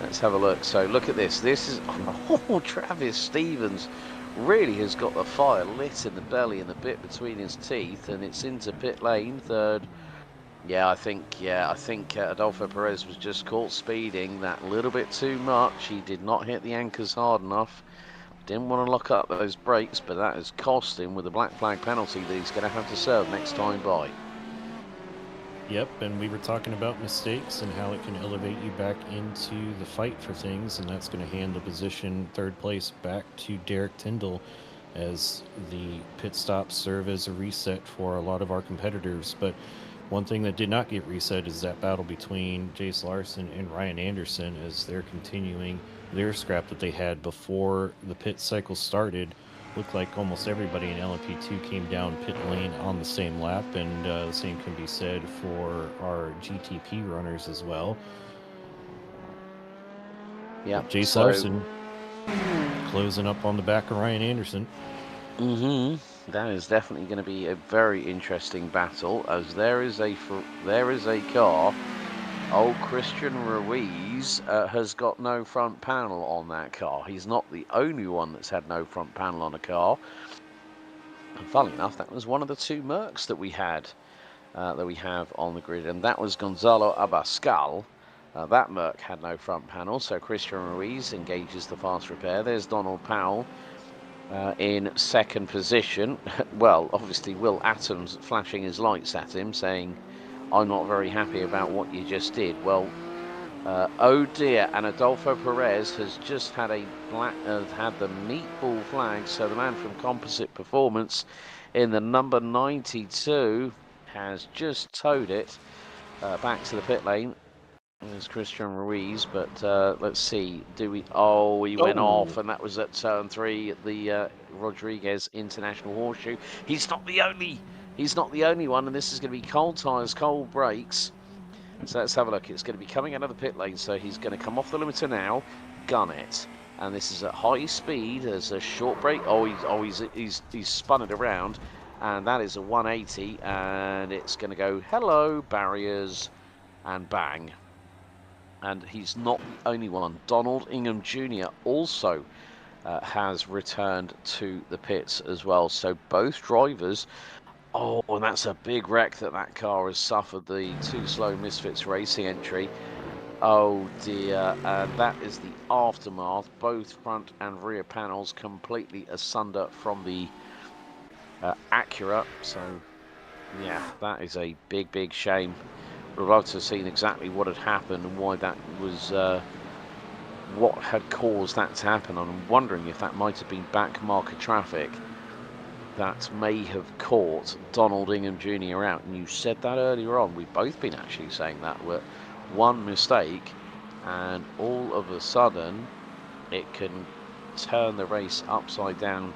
Let's have a look. So look at this. This is, oh, Travis Stevens really has got the fire lit in the belly and the bit between his teeth, and it's into pit lane, 3rd. I think Adolfo Perez was just caught speeding that little bit too much. He did not hit the anchors hard enough. Didn't want to lock up those brakes, but that has cost him with a black flag penalty that he's going to have to serve next time by. Yep, and we were talking about mistakes and how it can elevate you back into the fight for things, and that's going to hand the position 3rd place back to Derek Tyndall as the pit stops serve as a reset for a lot of our competitors. But one thing that did not get reset is that battle between Jace Larson and Ryan Anderson as they're continuing their scrap that they had before the pit cycle started. Looked like almost everybody in LMP2 came down pit lane on the same lap, and the same can be said for our GTP runners as well. Yeah, Jace Larson closing up on the back of Ryan Anderson. That is definitely going to be a very interesting battle, as there is a car. Oh, Christian Ruiz has got no front panel on that car. He's not the only one that's had no front panel on a car. And funnily enough, that was one of the 2 Mercs that we had, that we have on the grid, and that was Gonzalo Abascal. That Merc had no front panel, so Christian Ruiz engages the fast repair. There's Donald Powell in 2nd position. Well, obviously Will Atoms flashing his lights at him, saying, I'm not very happy about what you just did. Well, oh dear, and Adolfo Perez has just had the meatball flag, so the man from Composite Performance in the number 92 has just towed it back to the pit lane. There's Christian Ruiz, but let's see, oh, he went off, and that was at turn 3 at the Rodriguez International Horseshoe. He's not the only one, and this is going to be cold tyres, cold brakes. So let's have a look. It's going to be coming out of the pit lane, so he's going to come off the limiter now, gun it, and this is at high speed. There's a short brake. Oh, he's spun it around, and that is a 180, and it's going to go hello barriers, and bang. And he's not the only one. Donald Ingham Jr. also has returned to the pits as well. So both drivers. Oh, and that's a big wreck that car has suffered, the Too Slow Misfits Racing entry. Oh dear, and that is the aftermath. Both front and rear panels completely asunder from the Acura. So, yeah, that is a big shame. Would have loved to have seen exactly what had happened and why that was, what had caused that to happen. I'm wondering if that might have been back marker traffic that may have caught Donald Ingham Jr. out. And you said that earlier on. We've both been actually saying that. One mistake, and all of a sudden, it can turn the race upside down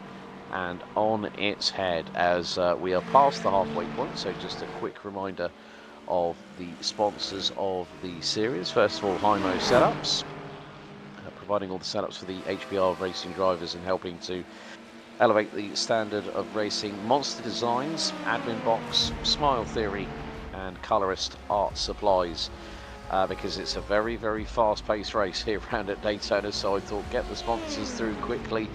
and on its head as we are past the halfway point. So just a quick reminder of the sponsors of the series. First of all, Hymo Setups, providing all the setups for the HPR racing drivers and helping to elevate the standard of racing. Monster Designs, Admin Box, Smile Theory, and Colorist Art Supplies. Because it's a very, very fast-paced race here around at Daytona, so I thought get the sponsors through quickly,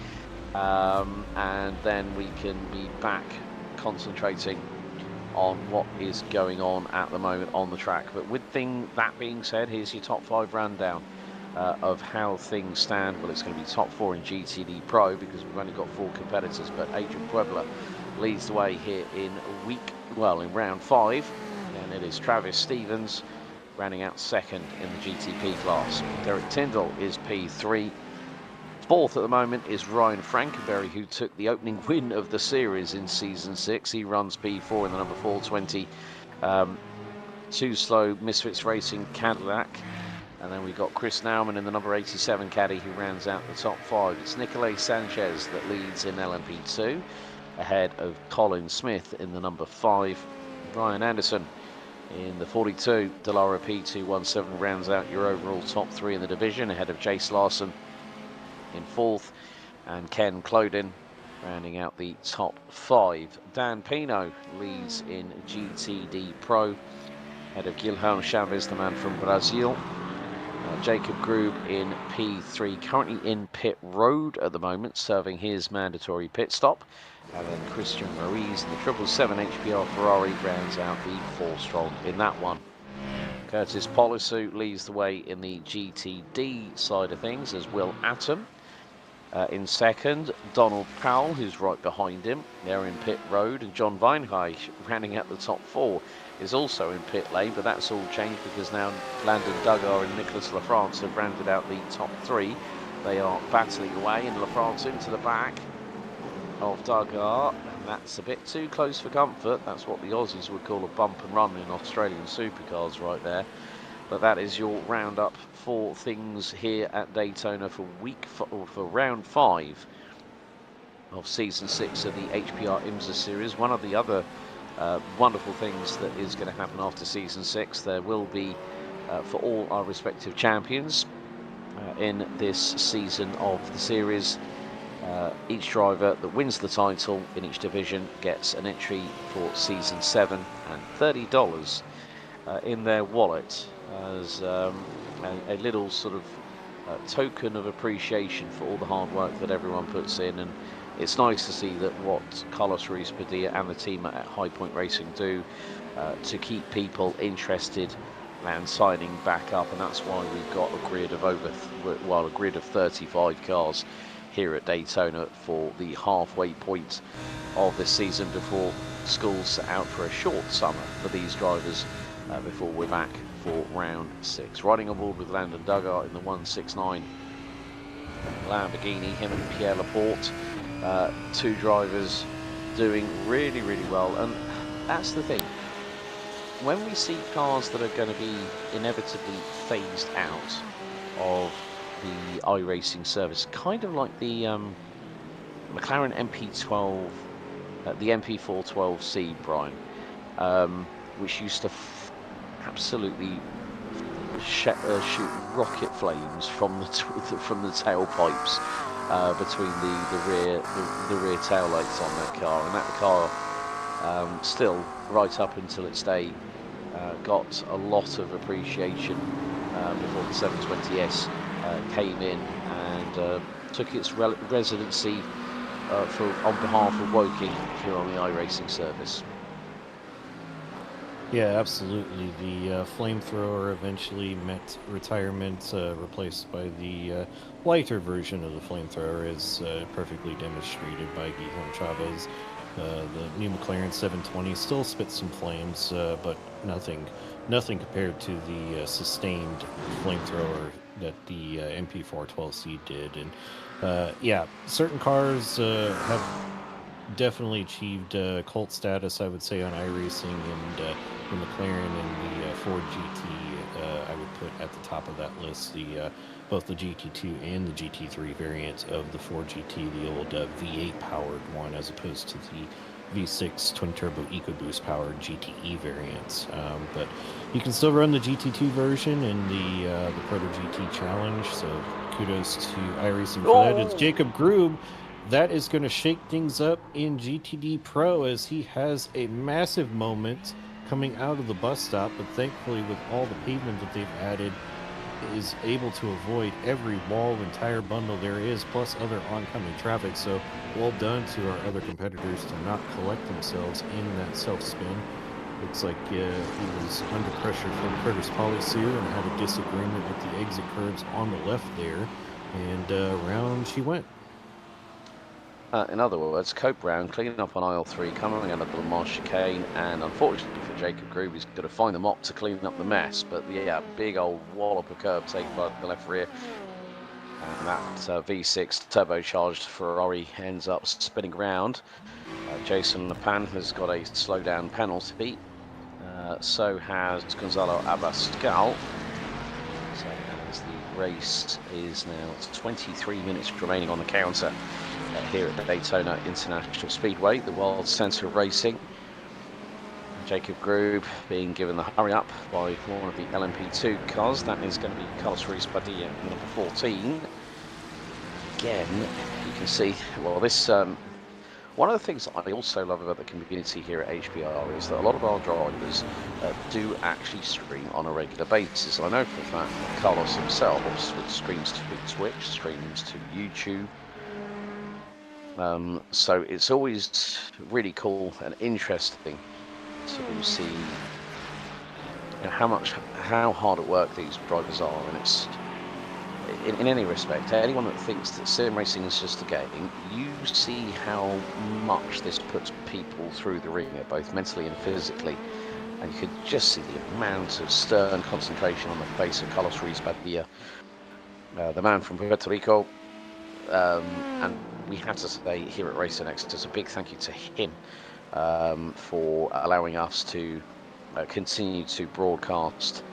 and then we can be back concentrating on what is going on at the moment on the track. But with that being said, here's your top 5 rundown of how things stand. Well, it's going to be top 4 in GTD Pro because we've only got 4 competitors, but Adrian Puebla leads the way here in round 5, and it is Travis Stevens rounding out second in the GTP class. Derek Tyndall is P3. Fourth at the moment is Ryan Frankenberry, who took the opening win of the series in Season 6. He runs P4 in the number 420. Too Slow Misfits Racing Cadillac. And then we've got Chris Nauman in the number 87 caddy, who rounds out the top 5. It's Nicolai Sanchez that leads in LMP2, ahead of Colin Smith in the number 5. Brian Anderson in the 42, Delara P217 rounds out your overall top 3 in the division, ahead of Jace Larson in 4th, and Ken Clodin rounding out the top 5. Dan Pino leads in GTD Pro, ahead of Guilherme Chaves, the man from Brazil. Jacob Grube in P3, currently in pit road at the moment, serving his mandatory pit stop. And then Christian Ruiz in the 777 HPR Ferrari rounds out the 4-strong in that one. Curtis Polisu leads the way in the GTD side of things, as Will Atom in second. Donald Powell, who's right behind him, they're in pit road. And John Weinreich, rounding out the top 4, is also in pit lane, but that's all changed because now Landon Duggar and Nicholas Lafrance have rounded out the top 3. They are battling away, and Lafrance into the back of Duggar, and that's a bit too close for comfort. That's what the Aussies would call a bump and run in Australian supercars right there. But that is your roundup for things here at Daytona for round 5 of season 6 of the HPR Imsa series. One of the other wonderful things that is going to happen after season 6, there will be for all our respective champions in this season of the series. Each driver that wins the title in each division gets an entry for season 7 and $30 in their wallet as a little sort of token of appreciation for all the hard work that everyone puts in. And it's nice to see that what Carlos Ruiz Padilla and the team at High Point Racing do to keep people interested and signing back up, and that's why we've got a grid of a grid of 35 cars here at Daytona for the halfway point of this season before school's out for a short summer for these drivers before we're back for round 6. Riding on board with Landon Duggar in the 169 Lamborghini, him and Pierre Laporte, 2 drivers doing really, really well. And that's the thing, when we see cars that are going to be inevitably phased out of the iRacing service, kind of like the McLaren MP12, the MP412C, Brian, which used to absolutely shoot rocket flames from the tailpipes between the rear tail lights on that car, and that car still right up until its day got a lot of appreciation before the 720S came in and took its residency on behalf of Woking here on the iRacing service. Yeah, absolutely. The flamethrower eventually met retirement, replaced by the lighter version of the flamethrower, as perfectly demonstrated by Guilherme Chaves. The new McLaren 720 still spits some flames, but nothing compared to the sustained flamethrower that the MP412C did. And yeah, certain cars have definitely achieved cult status, I would say, on iRacing, and the McLaren and the Ford GT I would put at the top of that list the both the GT2 and the GT3 variant of the Ford GT, the old V8 powered one, as opposed to the V6 twin turbo EcoBoost powered GTE variants. But you can still run the GT2 version in the Proto GT Challenge. So kudos to iRacing for that. It's Jacob Grube. That is going to shake things up in GTD Pro, as he has a massive moment coming out of the bus stop, but thankfully with all the pavement that they've added, is able to avoid every wall and tire bundle there is, plus other oncoming traffic. So well done to our other competitors to not collect themselves in that self-spin. Looks like he was under pressure from Curtis Polisu and had a disagreement with the exit curbs on the left there, and round she went. In other words, Cope Brown cleaning up on aisle 3, coming under the Le Mans chicane, and unfortunately for Jacob Grube, he's got to find the mop to clean up the mess. But yeah, big old wallop of curb taken by the left rear, and that V6 turbocharged Ferrari ends up spinning around. Jason Lepan has got a slow down penalty. So has Gonzalo Abascal. So as the race is now 23 minutes remaining on the counter. Here at the Daytona International Speedway, the world centre of racing. Jacob Grube being given the hurry up by one of the LMP2 cars. That is going to be Carlos Ruiz Padilla, number 14. Again, you can see, well, this, one of the things I also love about the community here at HPR is that a lot of our drivers do actually stream on a regular basis. And I know for a fact that Carlos himself streams to Twitch, streams to YouTube. So it's always really cool and interesting to see how hard at work these drivers are, and it's in any respect. Anyone that thinks that sim racing is just a game, you see how much this puts people through the ringer, both mentally and physically, and you could just see the amount of stern concentration on the face of Carlos Ruiz Padilla, the man from Puerto Rico. And we have to say here at Racer Nexus, a big thank you to him for allowing us to continue to broadcast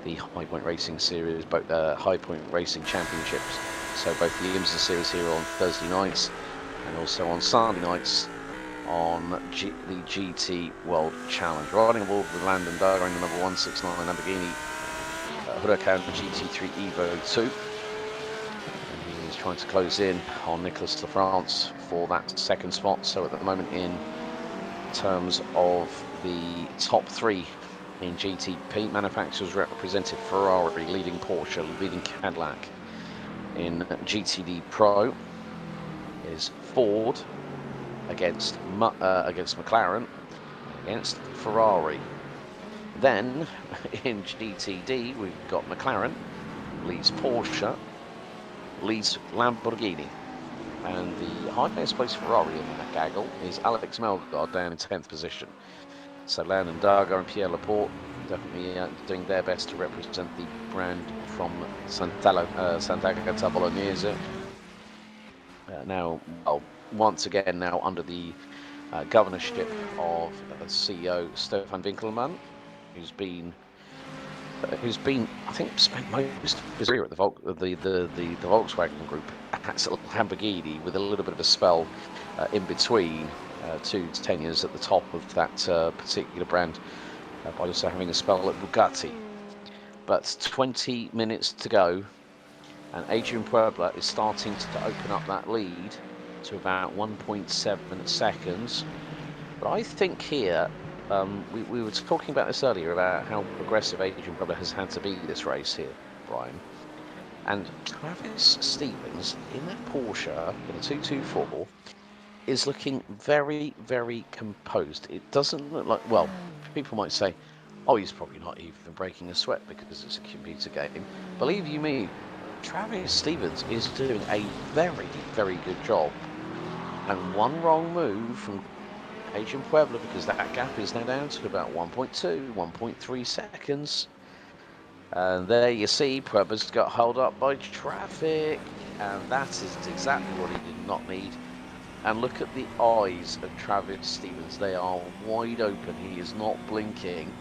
the High Point Racing Series, both High Point Racing Championships. So both the Imsa Series here on Thursday nights and also on Sunday nights on the GT World Challenge. Riding aboard with Landon Duggar in the number 169 Lamborghini Huracan GT3 Evo 2. Trying to close in on Nicolas LaFrance for that second spot. So at the moment, in terms of the top 3 in GTP, manufacturers represented Ferrari, leading Porsche, leading Cadillac. In GTD Pro is Ford against McLaren, against Ferrari. Then in GTD we've got McLaren leads Porsche, leads Lamborghini, and the highest place Ferrari in that gaggle is Alex Melgard down in 10th position. So Landon Duggar and Pierre Laporte definitely doing their best to represent the brand from Sant'Agata Bolognese. Now, well, once again, now under the governorship of CEO Stefan Winkelmann, who's been, I think, spent most of his career at the Volkswagen Group at Lamborghini, with a little bit of a spell in between 2 tenures at the top of that particular brand, by also having a spell at Bugatti. But 20 minutes to go, and Adrian Puebla is starting to open up that lead to about 1.7 seconds. But I think here, we were talking about this earlier, about how aggressive Adrian Puebla has had to be this race here, Brian. And Travis Stevens in that Porsche, in a 224, is looking very, very composed. It doesn't look like, well, people might say, oh, he's probably not even breaking a sweat because it's a computer game. Believe you me, Travis Stevens is doing a very, very good job. And one wrong move from Adrian Puebla, because that gap is now down to about 1.2, 1.3 seconds. And there you see, Puebla's got held up by traffic. And that is exactly what he did not need. And look at the eyes of Travis Stevens. They are wide open. He is not blinking.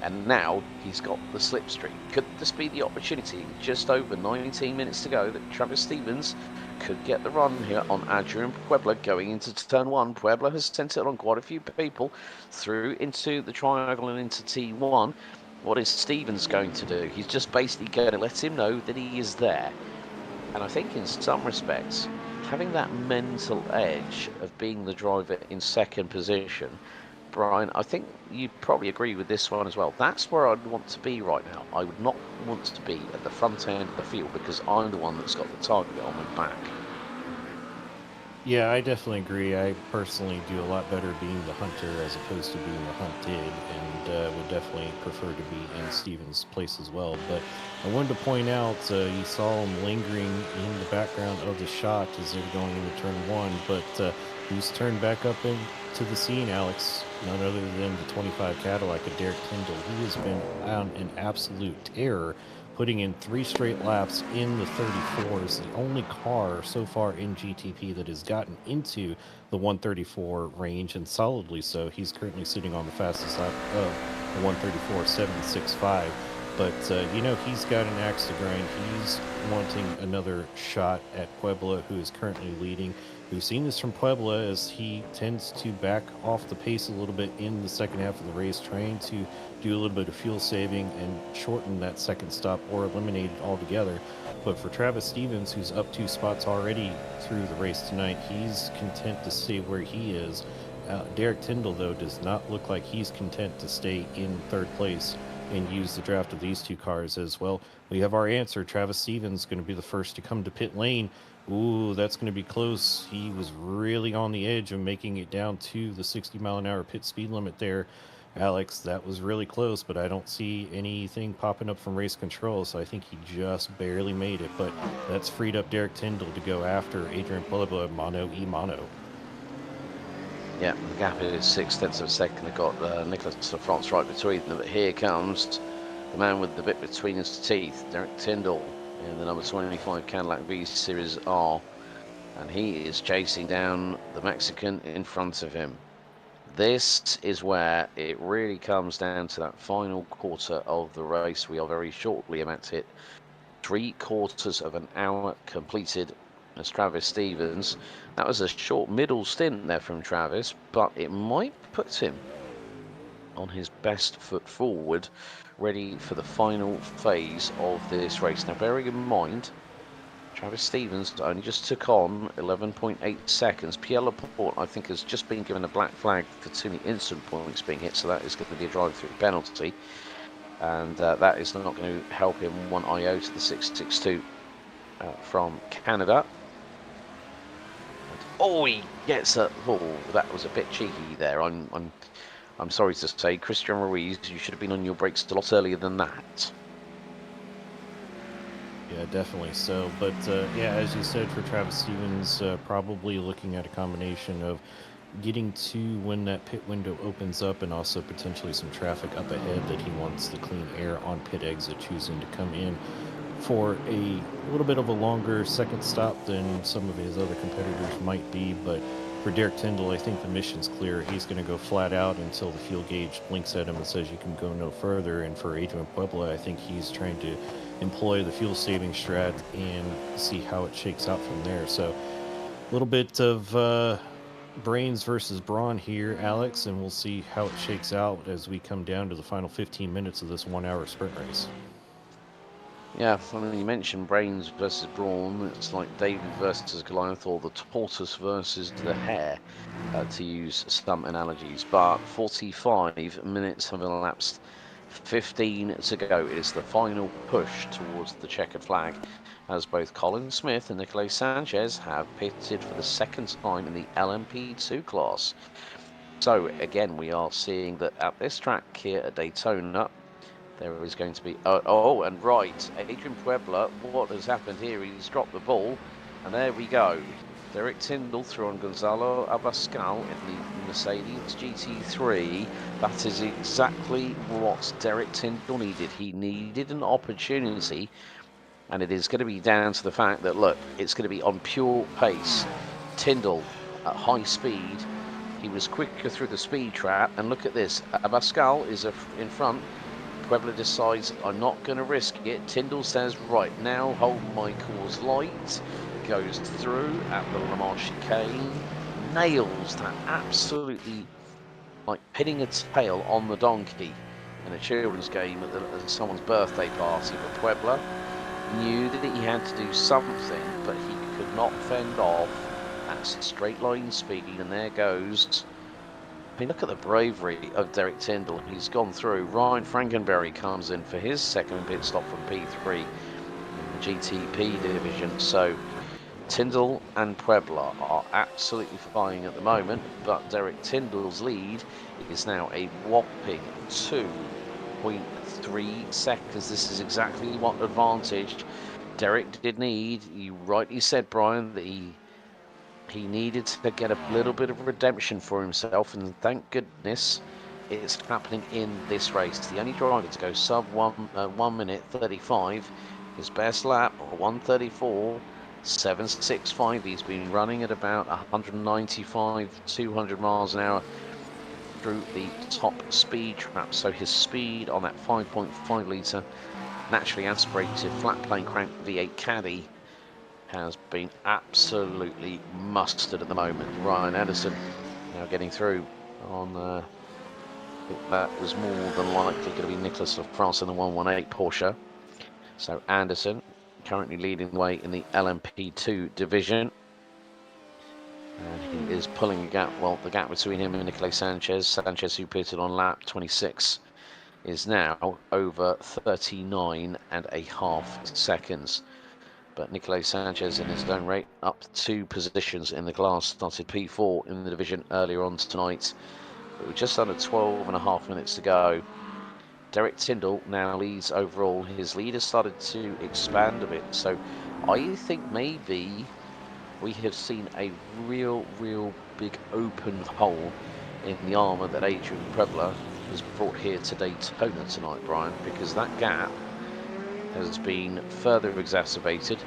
And now he's got the slipstream. Could this be the opportunity, just over 19 minutes to go, that Travis Stevens could get the run here on Adrian Puebla going into turn 1? Puebla has sent it on quite a few people through into the triangle and into T1. What is Stevens going to do? He's just basically going to let him know that he is there. And I think in some respects, having that mental edge of being the driver in second position, Brian, I think you probably agree with this one as well. That's where I'd want to be right now. I would not want to be at the front end of the field because I'm the one that's got the target on my back. Yeah, I definitely agree. I personally do a lot better being the hunter as opposed to being the hunted, and would definitely prefer to be in Steven's place as well. But I wanted to point out, you saw him lingering in the background of the shot as they were going into turn 1, but who's turned back up into the scene, Alex? None other than the 25 Cadillac of Derek Tyndall. He has been on an absolute terror, putting in 3 straight laps in the 34s, the only car so far in GTP that has gotten into the 134 range, and solidly so. He's currently sitting on the fastest lap of the 134.765. But, you know, he's got an axe to grind. He's wanting another shot at Puebla, who is currently leading. We've seen this from Puebla as he tends to back off the pace a little bit in the second half of the race, trying to do a little bit of fuel saving and shorten that second stop or eliminate it altogether. But for Travis Stevens, who's up 2 spots already through the race tonight, he's content to stay where he is. Derek Tyndall, though, does not look like he's content to stay in 3rd place and use the draft of these 2 cars as well. We have our answer. Travis Stevens going to be the first to come to pit lane. Ooh, that's going to be close. He was really on the edge of making it down to the 60-mile-an-hour pit speed limit there, Alex. That was really close, but I don't see anything popping up from race control, so I think he just barely made it. But that's freed up Derek Tyndall to go after Adrian Puebla mano-y-mano. Yeah, the gap is 0.6 of a second. They've got Nicholas Lafrance right between them, but here comes the man with the bit between his teeth, Derek Tyndall, in the number 25 Cadillac V Series R, and he is chasing down the Mexican in front of him. This is where it really comes down to that final quarter of the race. We are very shortly about to hit 3/4 of an hour completed as Travis Stevens. That was a short middle stint there from Travis, but it might put him on his best foot forward, ready for the final phase of this race. Now, bearing in mind, Travis Stevens only just took on 11.8 seconds. Pierre Laporte, I think, has just been given a black flag for too many instant points being hit, so that is going to be a drive-through penalty. And that is not going to help him one iota, the 662 from Canada. Oh, he gets a... Oh, that was a bit cheeky there. I'm sorry to say, Christian Ruiz, you should have been on your brakes a lot earlier than that. Yeah, definitely so. But, yeah, as you said, for Travis Stevens, probably looking at a combination of getting to when that pit window opens up and also potentially some traffic up ahead that he wants the clean air on pit exit, choosing to come in for a little bit of a longer second stop than some of his other competitors might be. But for Derek Tyndall, I think the mission's clear. He's going to go flat out until the fuel gauge blinks at him and says you can go no further. And for Adrian Puebla, I think he's trying to employ the fuel saving strat and see how it shakes out from there. So a little bit of brains versus brawn here, Alex, and we'll see how it shakes out as we come down to the final 15 minutes of this 1-hour sprint race. Yeah, I mean, you mentioned brains versus brawn. It's like David versus Goliath, or the tortoise versus the hare, to use some analogies. But 45 minutes have elapsed, 15 to go. It is the final push towards the checkered flag, as both Colin Smith and Nicolas Sanchez have pitted for the second time in the LMP2 class. So again, we are seeing that at this track here at Daytona, there is going to be... and right, Adrian Puebla, what has happened here? He's dropped the ball, and there we go. Derek Tyndall through on Gonzalo Abascal in the Mercedes GT3. That is exactly what Derek Tyndall needed. He needed an opportunity, and it is going to be down to the fact that, look, it's going to be on pure pace. Tyndall at high speed. He was quicker through the speed trap, and look at this. Abascal is in front. Puebla decides, I'm not going to risk it. Tyndall says, right, now hold my course light. Goes through at the Le Mans chicane. Nails that absolutely, like pinning a tail on the donkey in a children's game at someone's birthday party. But Puebla knew that he had to do something, but he could not fend off at straight line speed. And there goes. I mean, look at the bravery of Derek Tyndall. He's gone through. Ryan Frankenberry comes in for his second pit stop from P3 in the GTP division. So Tyndall and Puebla are absolutely flying at the moment, but Derek Tyndall's lead is now a whopping 2.3 seconds. This is exactly what advantage Derek did need. You rightly said, Brian, that he needed to get a little bit of redemption for himself, and thank goodness it's happening in this race. The only driver to go sub 1 minute 35, his best lap 1:34.765. He's been running at about 195, 200 miles an hour through the top speed trap. So his speed on that 5.5 litre naturally aspirated flat plane crank V8 Caddy has been absolutely mustard at the moment. Ryan Anderson now getting through on, I think that was more than likely going to be Nicholas of France in the 118 Porsche. So Anderson currently leading the way in the LMP2 division. And he is pulling a gap, well, the gap between him and Nicolai Sanchez. Sanchez, who pitted on lap 26, is now over 39.5 seconds. But Nicolai Sanchez in his own rate up 2 positions in the class, started P4 in the division earlier on tonight. But with just under 12.5 minutes to go, Derek Tyndall now leads overall. His lead has started to expand a bit. So I think maybe we have seen a real big open hole in the armour that Adrian Puebla has brought here to Daytona tonight, Brian, because that gap has been further exacerbated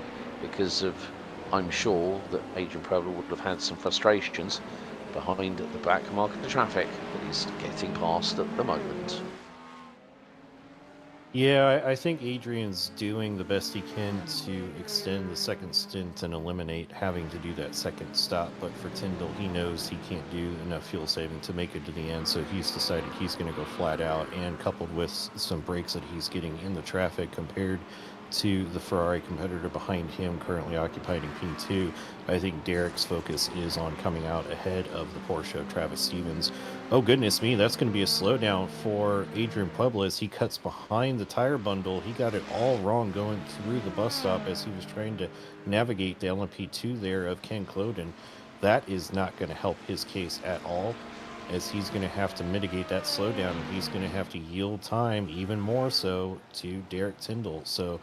because of, I'm sure, that Adrian Puebla would have had some frustrations behind the back mark of the traffic that he's getting past at the moment. Yeah, I think Adrian's doing the best he can to extend the second stint and eliminate having to do that second stop. But for Tyndall, he knows he can't do enough fuel saving to make it to the end, so he's decided he's going to go flat out. And coupled with some breaks that he's getting in the traffic compared to the Ferrari competitor behind him currently occupying P2, I think Derek's focus is on coming out ahead of the Porsche of Travis Stevens. Oh, goodness me, that's going to be a slowdown for Adrian Puebla as he cuts behind the tire bundle. He got it all wrong going through the bus stop as he was trying to navigate the LMP2 there of Ken Cloden. That is not going to help his case at all, as he's going to have to mitigate that slowdown. He's going to have to yield time even more so to Derek Tyndall. So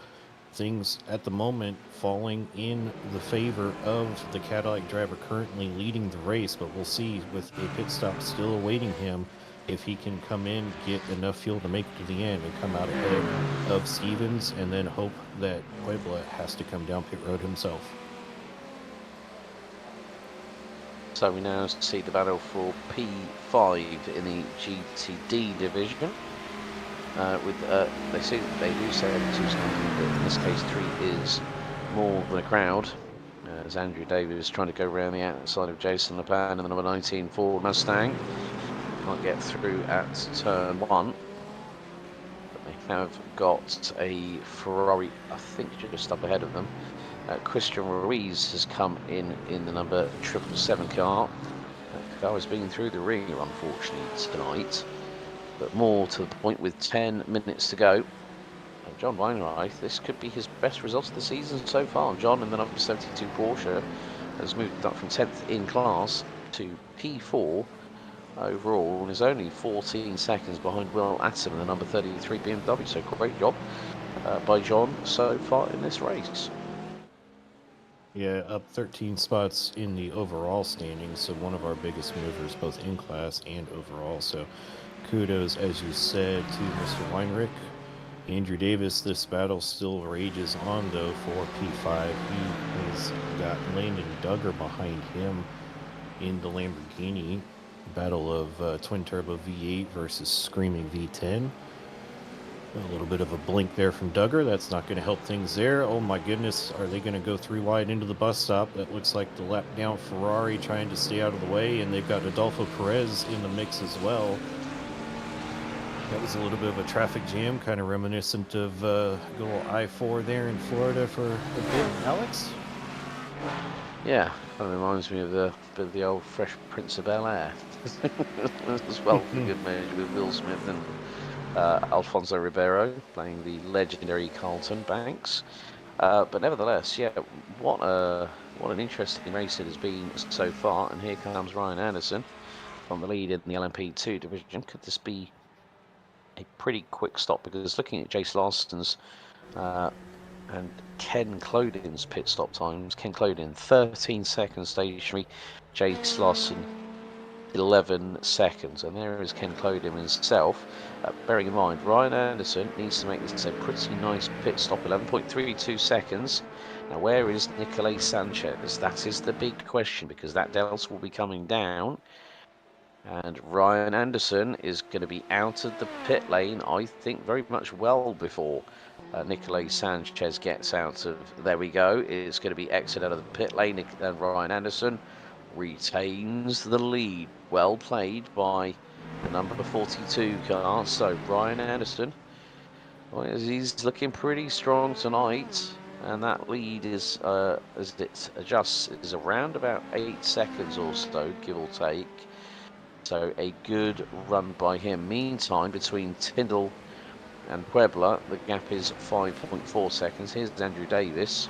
things at the moment falling in the favor of the Cadillac driver currently leading the race, but we'll see with a pit stop still awaiting him if he can come in, get enough fuel to make it to the end and come out ahead of Stevens, and then hope that Puebla has to come down pit road himself. So we now see the battle for P5 in the GTD division. They do say 2 seconds, but in this case 3 is more than a crowd. As Andrew Davis is trying to go around the outside of Jason Lepan and the number 19 Ford Mustang. Can't get through at turn 1. But they have got a Ferrari, I think, just up ahead of them. Christian Ruiz has come in the number 777 car. That car has been through the ringer, unfortunately, tonight. But more to the point, with 10 minutes to go, John Weinreich, this could be his best result of the season so far. John in the number 72 Porsche has moved up from 10th in class to P4 overall and is only 14 seconds behind Will Atom in the number 33 BMW. So great job by John so far in this race. Yeah, up 13 spots in the overall standings, so one of our biggest movers both in class and overall. So kudos, as you said, to Mr. Weinrich. Andrew Davis, this battle still rages on, though, for P5. He has got Landon Duggar behind him in the Lamborghini. Battle of twin-turbo V8 versus screaming V10. A little bit of a blink there from Duggar. That's not going to help things there. Oh my goodness, are they going to go 3 wide into the bus stop? That looks like the lap down Ferrari trying to stay out of the way, and they've got Adolfo Perez in the mix as well. That was a little bit of a traffic jam, kind of reminiscent of good old I-4 there in Florida for a bit. Alex? Yeah, kind of reminds me of the old Fresh Prince of Bel-Air as well, for good measure, with Will Smith and Alfonso Ribeiro playing the legendary Carlton Banks. But nevertheless, yeah, what an interesting race it has been so far. And here comes Ryan Anderson on the lead in the LMP2 division. Could this be a pretty quick stop? Because looking at Jace Larson's and Ken Clodin's pit stop times, Ken Clodin 13 seconds stationary, Jace Larson 11 seconds, and there is Ken Clodin himself. Bearing in mind, Ryan Anderson needs to make this a pretty nice pit stop, 11.32 seconds. Now, where is Nicolay Sanchez? That is the big question, because that delta will be coming down. And Ryan Anderson is going to be out of the pit lane, I think, very much well before Nicolay Sanchez gets out of. There we go. It's going to be exit out of the pit lane, and Ryan Anderson retains the lead. Well played by the number 42 car. So Ryan Anderson, well, he's looking pretty strong tonight, and that lead is, as it adjusts, is around about 8 seconds or so, give or take. So a good run by him. Meantime, between Tyndall and Puebla, the gap is 5.4 seconds. Here's Andrew Davis.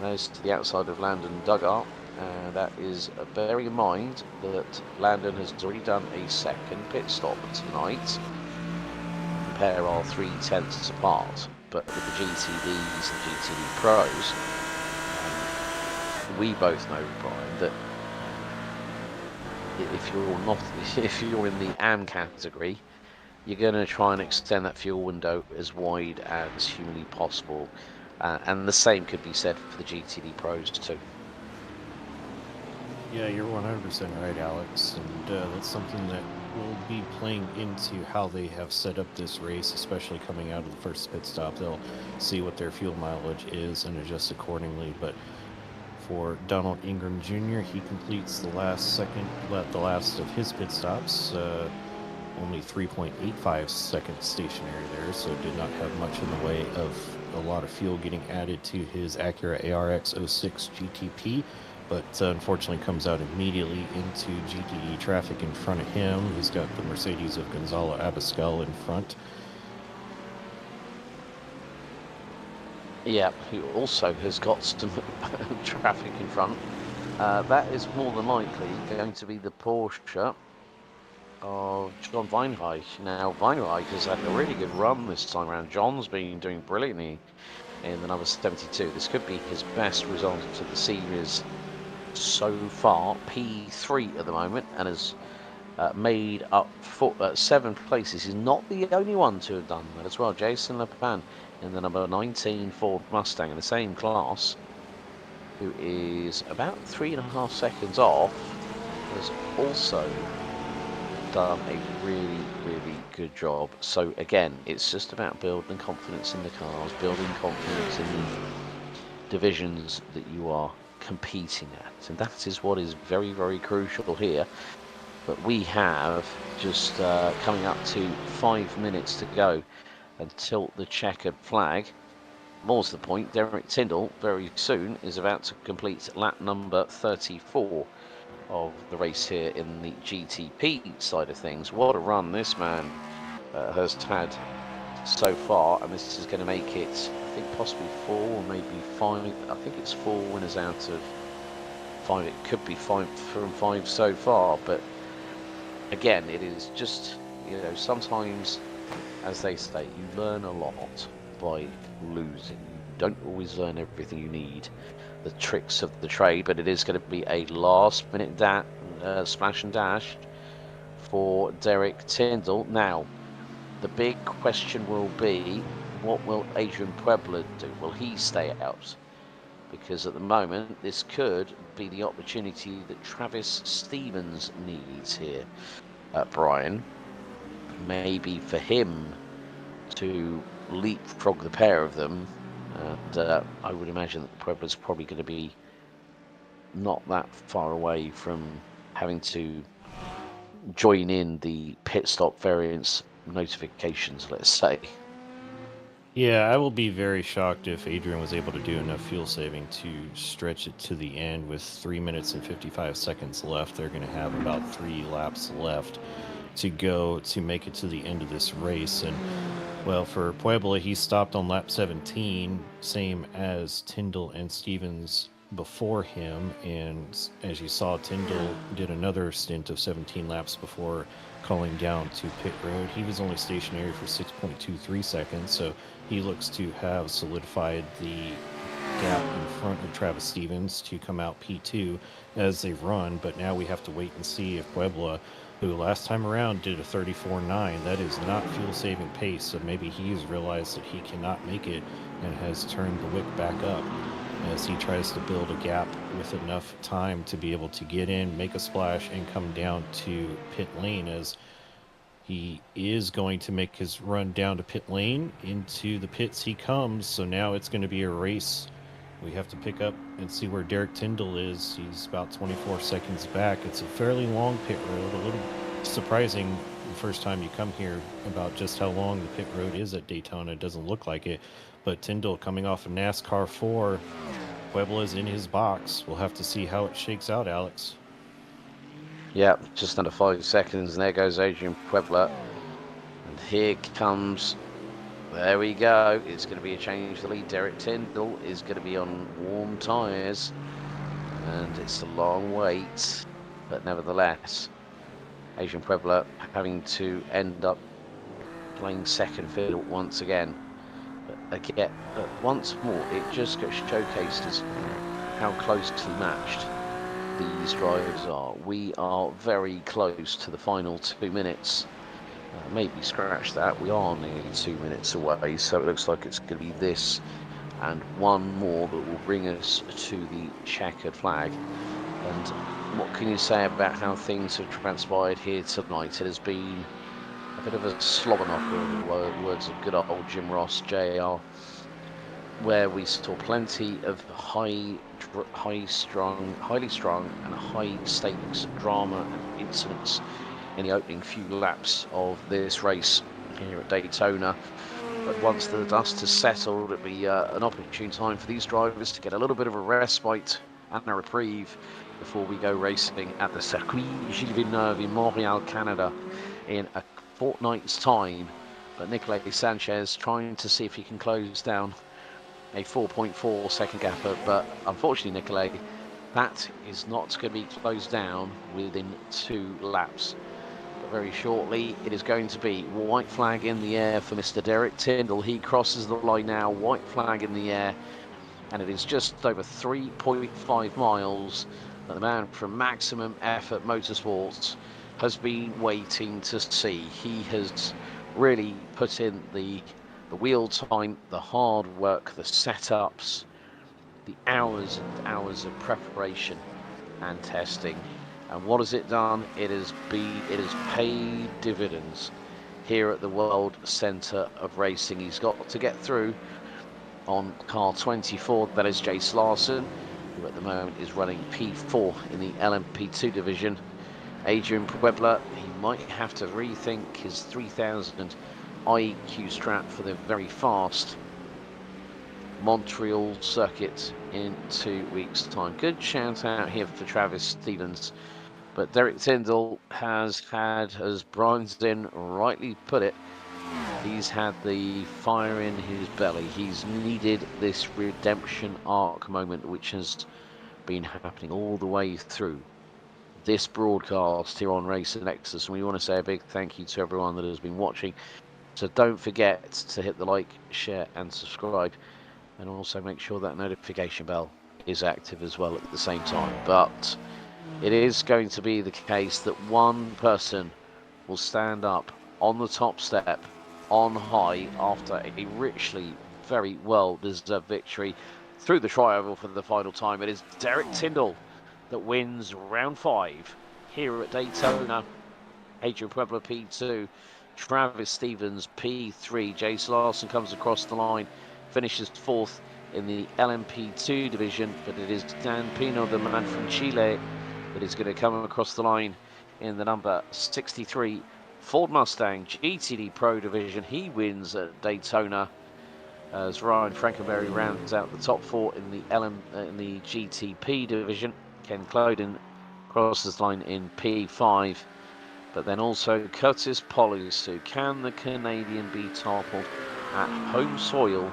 There's to the outside of Landon Duggar. And that is bearing in mind that Landon has already done a second pit stop tonight. Compare our 3/10ths apart. But with the GTDs and GTD Pros, we both know, Brian, that if you're in the AM category, you're going to try and extend that fuel window as wide as humanly possible, and the same could be said for the GTD Pros too. Yeah, you're 100% right, Alex, and that's something that will be playing into how they have set up this race, especially coming out of the first pit stop. They'll see what their fuel mileage is and adjust accordingly, but for Donald Ingram Jr., he completes the last of his pit stops, only 3.85 seconds stationary there, so did not have much in the way of a lot of fuel getting added to his Acura ARX 06 GTP, but unfortunately comes out immediately into GTD traffic in front of him. He's got the Mercedes of Gonzalo Abascal in front. Yeah, who also has got some traffic in front. That is more than likely going to be the Porsche of John Weinreich. Now, Weinreich has had a really good run this time around. John's been doing brilliantly in the number 72. This could be his best result of the series so far. P3 at the moment, and has made up 7 places. He's not the only one to have done that as well. Jason Lepan in the number 19 Ford Mustang in the same class, who is about 3.5 seconds off, has also done a really good job. So again, it's just about building confidence in the cars, building confidence in the divisions that you are competing at, and that is what is very crucial here. But we have just coming up to 5 minutes to go until the checkered flag. More to the point, Derek Tyndall very soon is about to complete lap number 34 of the race here in the GTP side of things. What a run this man has had so far, and this is going to make it, I think, possibly 4 or maybe 5. I think it's 4 winners out of 5. It could be 5 from 5 so far, but again, it is just, you know, sometimes, as they say, you learn a lot by losing. You don't always learn everything you need, the tricks of the trade, but it is going to be a last-minute splash and dash for Derek Tyndall. Now, the big question will be, what will Adrian Puebla do? Will he stay out? Because at the moment, this could be the opportunity that Travis Stevens needs here. Brian, maybe for him to leapfrog the pair of them. And I would imagine that Puebla's probably going to be not that far away from having to join in the pit stop variance notifications, let's say. Yeah, I will be very shocked if Adrian was able to do enough fuel saving to stretch it to the end. With 3 minutes and 55 seconds left, they're going to have about 3 laps left to go to make it to the end of this race. And well, for Puebla, he stopped on lap 17, same as Tyndall and Stevens before him. And as you saw, Tyndall did another stint of 17 laps before calling down to pit road. He was only stationary for 6.23 seconds, so he looks to have solidified the gap in front of Travis Stevens to come out P2 as they run. But now we have to wait and see if Puebla, who last time around did a 34.9, that is not fuel saving pace, so maybe he's realized that he cannot make it and has turned the wick back up as he tries to build a gap with enough time to be able to get in, make a splash, and come down to pit lane, as he is going to make his run down to pit lane. Into the pits he comes, so now it's going to be a race. We have to pick up and see where Derek Tyndall is. He's about 24 seconds back. It's a fairly long pit road, a little surprising the first time you come here about just how long the pit road is at Daytona. It doesn't look like it, but Tyndall coming off of NASCAR 4, Puebla's in his box. We'll have to see how it shakes out, Alex. Yeah, just under 5 seconds, and there goes Adrian Puebla. And here comes, there we go. It's going to be a change to the lead. Derek Tyndall is going to be on warm tyres, and it's a long wait, but nevertheless, Adrian Puebla having to end up playing second fiddle once again. But once more, it just gets showcased as how closely matched these drivers are. We are very close to the final 2 minutes. Maybe scratch that, we are nearly 2 minutes away, so it looks like it's going to be this and one more that will bring us to the checkered flag. And what can you say about how things have transpired here tonight? It has been a bit of a slobber knocker, in the words of good old Jim Ross, JR, where we saw plenty of highly strung and high stakes drama and incidents in the opening few laps of this race here at Daytona. But once the dust has settled, it'll be an opportune time for these drivers to get a little bit of a respite and a reprieve before we go racing at the Circuit Gilles Villeneuve in Montreal, Canada in a fortnight's time. But Nicolás Sanchez trying to see if he can close down a 4.4 second gap, but unfortunately, Nicolás, that is not going to be closed down within 2 laps. But very shortly, it is going to be white flag in the air for Mr. Derek Tyndall. He crosses the line now, white flag in the air, and it is just over 3.5 miles that the man from Maximum Effort Motorsports has been waiting to see. He has really put in the wheel time, the hard work, the setups, the hours and hours of preparation and testing. And what has it done? It has paid dividends here at the World Centre of Racing. He's got to get through on car 24, that is Jace Larson, who at the moment is running P4 in the LMP2 division. Adrian Puebla, he might have to rethink his 3000 IQ strap for the very fast Montreal circuit in 2 weeks' time. Good shout out here for Travis Stevens. But Derek Tyndall has had, as Brian Zinn rightly put it, he's had the fire in his belly. He's needed this redemption arc moment, which has been happening all the way through this broadcast here on Racer Nexus. And we want to say a big thank you to everyone that has been watching. So don't forget to hit the like, share and subscribe, and also make sure that notification bell is active as well at the same time. But it is going to be the case that one person will stand up on the top step on high after a richly, very well deserved victory through the tri-oval for the final time. It is Derek Tyndall that wins round 5 here at Daytona. Adrian Puebla P2 Travis Stevens, P3. Jace Larson comes across the line, finishes 4th in the LMP2 division, but it is Dan Pino, the man from Chile, that is going to come across the line in the number 63 Ford Mustang GTD Pro division. He wins at Daytona as Ryan Frankenberry rounds out the top 4 in the GTP division. Ken Cloden crosses the line in P5, but then also Curtis Polisu. Can the Canadian be toppled at home soil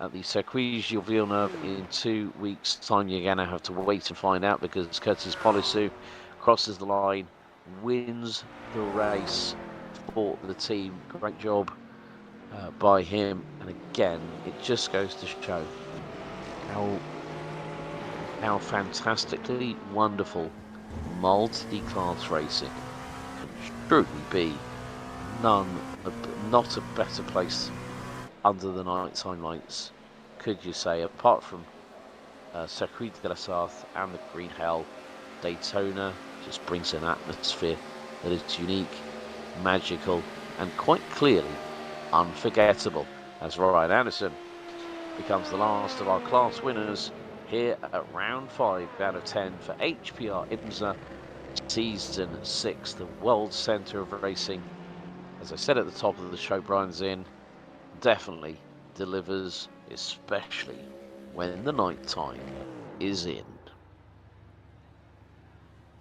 at the Circuit Gilles Villeneuve in 2 weeks' time? You're going to have to wait and find out, because Curtis Polisu crosses the line, wins the race for the team. Great job by him, and again, it just goes to show how fantastically wonderful multi-class racing can truly be. Not a better place under the nighttime lights, could you say, apart from Circuit de la Sarthe and the Green Hell. Daytona just brings an atmosphere that is unique, magical, and quite clearly unforgettable, as Ryan Anderson becomes the last of our class winners here at round 5 out of 10 for HPR Imsa Season 6, the World Centre of Racing. As I said at the top of the show, Brian Zinn definitely delivers, especially when the night time is in.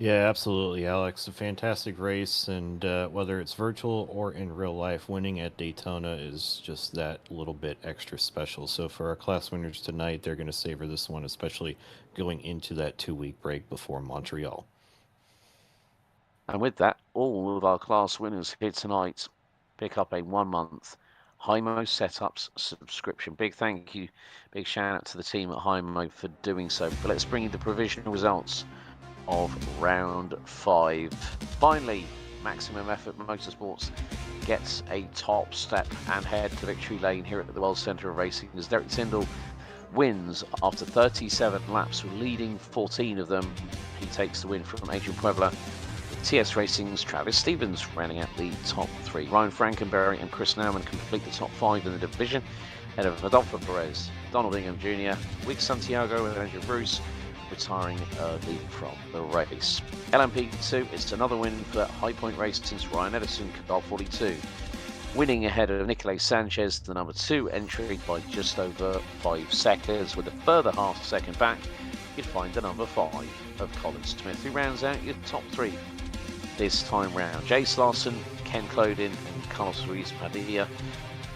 Yeah, absolutely, Alex. A fantastic race, and whether it's virtual or in real life, winning at Daytona is just that little bit extra special. So for our class winners tonight, they're going to savor this one, especially going into that 2-week break before Montreal. And with that, all of our class winners here tonight pick up a 1-month Hymo Setups subscription. Big thank you, big shout out to the team at Hymo for doing so. But let's bring you the provisional results of round 5. Finally, Maximum Effort Motorsports gets a top step and head to victory lane here at the World Centre of Racing as Derek Tyndall wins after 37 laps, leading 14 of them. He takes the win from Adrian Puebla. TS Racing's Travis Stevens rounding out the top 3. Ryan Frankenberry and Chris Nauman complete the top 5 in the division, ahead of Adolfo Perez, Donald Ingham Jr., Wick Santiago and Andrew Bruce retiring early from the race. LMP2, it's another win for High Point Racing's Ryan Edison, car 42. Winning ahead of Nicolay Sanchez, the number 2 entry, by just over 5 seconds. With a further half second back, you'd find the number 5 of Colin Smith, who rounds out your top 3 this time round. Jace Larson, Ken Cloden and Carlos Ruiz Padilla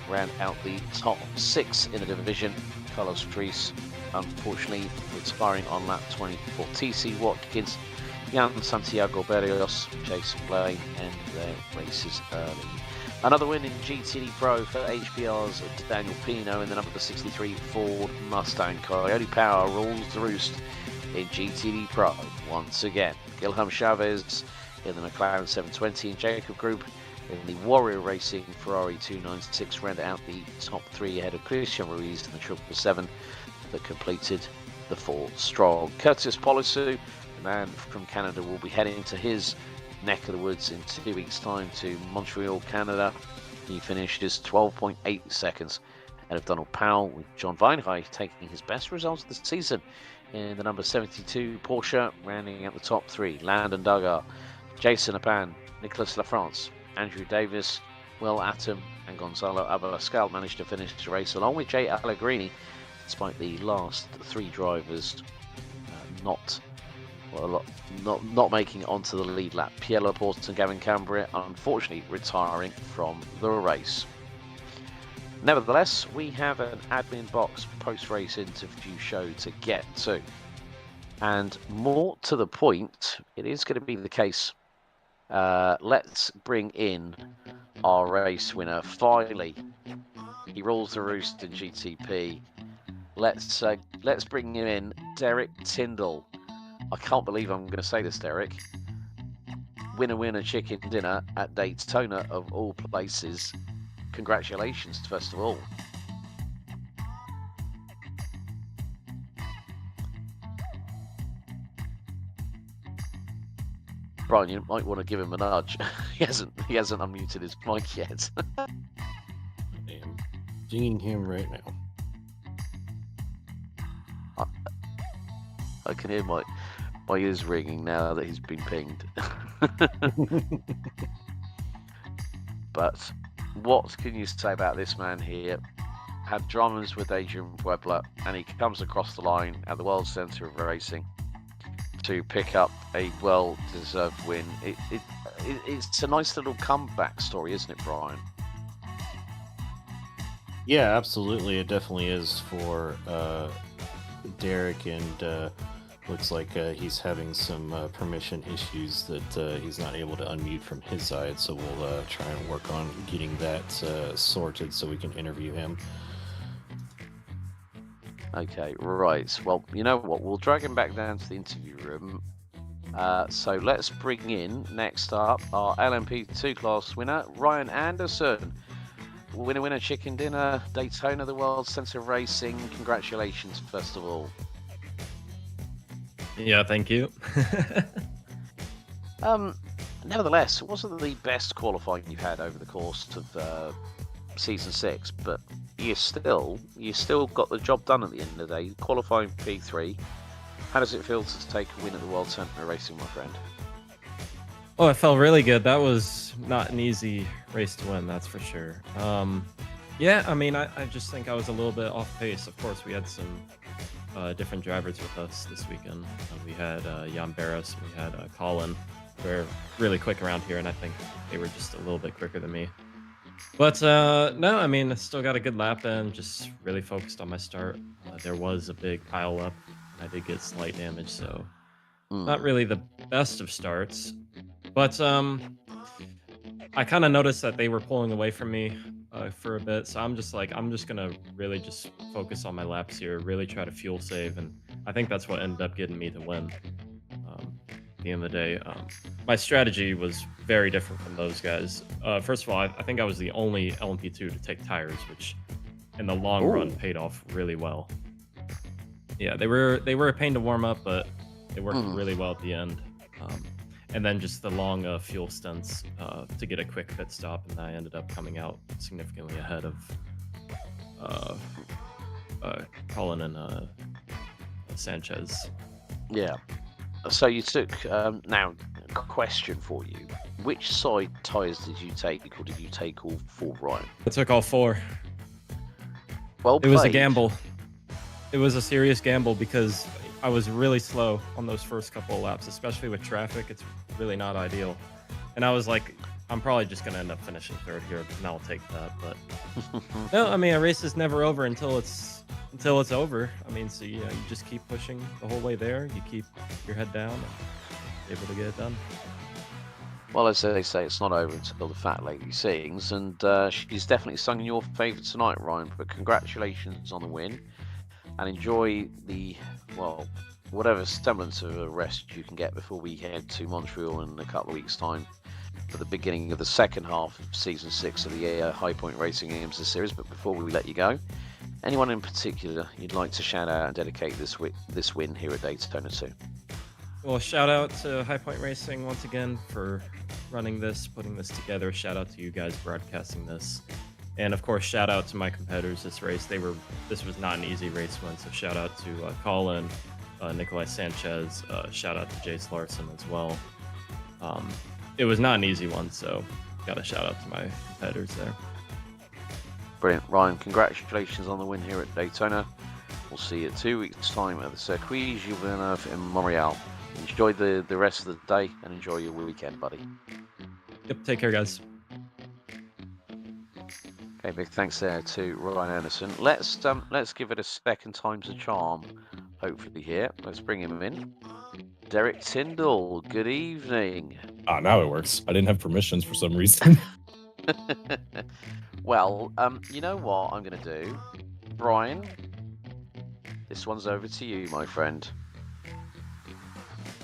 round out the top 6 in the division. Carlos Ruiz unfortunately retiring on lap 24. TC Watkins, Jan Santiago Berrios, Jason Blaine and their races early. Another win in GTD Pro for HBR's Daniel Pino in the number 63 Ford Mustang. Coyote Power rules the roost in GTD Pro once again. Guilherme Chavez in the McLaren 720 and Jacob Group in the Warrior Racing Ferrari 296 round out the top 3 ahead of Christian Ruiz in the 777 that completed the 4 strong. Curtis Polisu, the man from Canada, will be heading to his neck of the woods in 2 weeks' time to Montreal, Canada. He finishes 12.8 seconds ahead of Donald Powell, with John Weinreich taking his best results of the season in the number 72 Porsche, rounding out the top 3. Landon Duggar, Jason Apan, Nicholas Lafrance, Andrew Davis, Will Atom and Gonzalo Abascal managed to finish the race along with Jay Allegrini, despite the last 3 drivers not making it onto the lead lap. Pierre Laporte and Gavin Cambria unfortunately retiring from the race. Nevertheless, we have an admin box post-race interview show to get to. And more to the point, it is going to be the case. Let's bring in our race winner. Finally, he rules the roost in GTP. Let's bring him in, Derek Tyndall. I can't believe I'm going to say this, Derek. Winner chicken dinner at Daytona of all places. Congratulations, first of all. Brian, you might want to give him a nudge. He hasn't unmuted his mic yet. I am dinging him right now. I can hear my ears ringing now that he's been pinged. But what can you say about this man here? Had dramas with Adrian Puebla, and he comes across the line at the World Centre of Racing to pick up a well-deserved win. It's a nice little comeback story, isn't it, Brian? Yeah, absolutely. It definitely is for Derek, and looks like he's having some permission issues that he's not able to unmute from his side. So we'll try and work on getting that sorted so we can interview him. Okay, right. Well, you know what? We'll drag him back down to the interview room. So let's bring in, next up, our LMP2 class winner, Ryan Anderson. Winner, chicken dinner, Daytona, the World Centre of Racing. Congratulations, first of all. Yeah, thank you. Nevertheless, it wasn't the best qualifying you've had over the course of season 6, but you still got the job done at the end of the day. Qualifying P3. How does it feel to take a win at the World Centre of Racing, my friend? Oh, it felt really good. That was not an easy race to win, that's for sure. Yeah, I mean, I just think I was a little bit off pace. Of course, we had some different drivers with us this weekend. We had Jan Barros, we had Colin. They're really quick around here, and I think they were just a little bit quicker than me. But no, I mean, I still got a good lap in, just really focused on my start. There was a big pile up. I did get slight damage, so not really the best of starts. But I kind of noticed that they were pulling away from me for a bit, so I'm just gonna really just focus on my laps here, really try to fuel save, and I think that's what ended up getting me the win. At the end of the day, my strategy was very different from those guys. First of all, I think I was the only LMP2 to take tires, which in the long run paid off really well. Yeah, they were a pain to warm up, but they worked really well at the end. And then just the long fuel stunts to get a quick pit stop, and I ended up coming out significantly ahead of Colin and Sanchez. Yeah. So you took, now, a question for you. Which side tyres did you take, or did you take all 4, Ryan? I took all 4. Well played. It was a gamble. It was a serious gamble because I was really slow on those first couple of laps, especially with traffic. It's really not ideal. And I was like, I'm probably just going to end up finishing 3rd here, and I'll take that. But no, I mean, a race is never over until it's over. I mean, so you just keep pushing the whole way there. You keep your head down and able to get it done. Well, as they say, it's not over until the fat lady sings, and she's definitely sung in your favour tonight, Ryan. But congratulations on the win, and enjoy the, well, whatever semblance of a rest you can get before we head to Montreal in a couple of weeks' time for the beginning of the second half of Season 6 of the High Point Racing Imsa series. But before we let you go, anyone in particular you'd like to shout out and dedicate this win here at Daytona 2? Well, shout out to High Point Racing once again for running this, putting this together. Shout out to you guys broadcasting this. And of course, shout out to my competitors this race. This was not an easy race win, so shout out to Colin, Nikolai Sanchez, shout out to Jace Larson as well. It was not an easy one, so got a shout out to my competitors there. Brilliant. Ryan, congratulations on the win here at Daytona. We'll see you 2 weeks' time at the Circuit Villeneuve in Montreal. Enjoy the rest of the day and enjoy your weekend, buddy. Yep, take care, guys. Okay, big thanks there to Ryan Anderson. Let's give it a second time's a charm, hopefully here. Let's bring him in. Derek Tyndall, good evening. Now it works. I didn't have permissions for some reason. Well, you know what I'm going to do? Brian, this one's over to you, my friend.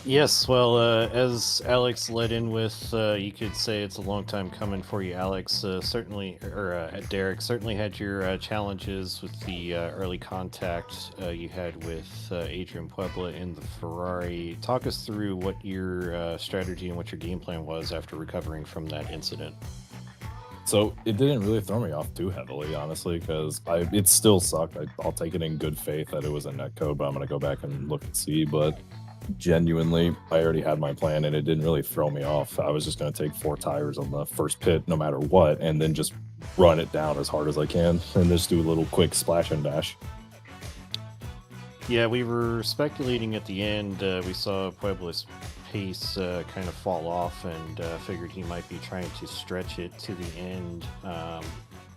Yes, well, as Alex led in with, you could say it's a long time coming for you, Alex. Certainly, or Derek, certainly had your challenges with the early contact you had with Adrian Puebla in the Ferrari. Talk us through what your strategy and what your game plan was after recovering from that incident. So it didn't really throw me off too heavily, honestly, because it still sucked. I'll take it in good faith that it was a netcode, but I'm gonna go back and look and see. But genuinely, I already had my plan, and it didn't really throw me off. I was just gonna take 4 tires on the first pit, no matter what, and then just run it down as hard as I can, and just do a little quick splash and dash. Yeah, we were speculating at the end. We saw Puebla's pace kind of fall off, and figured he might be trying to stretch it to the end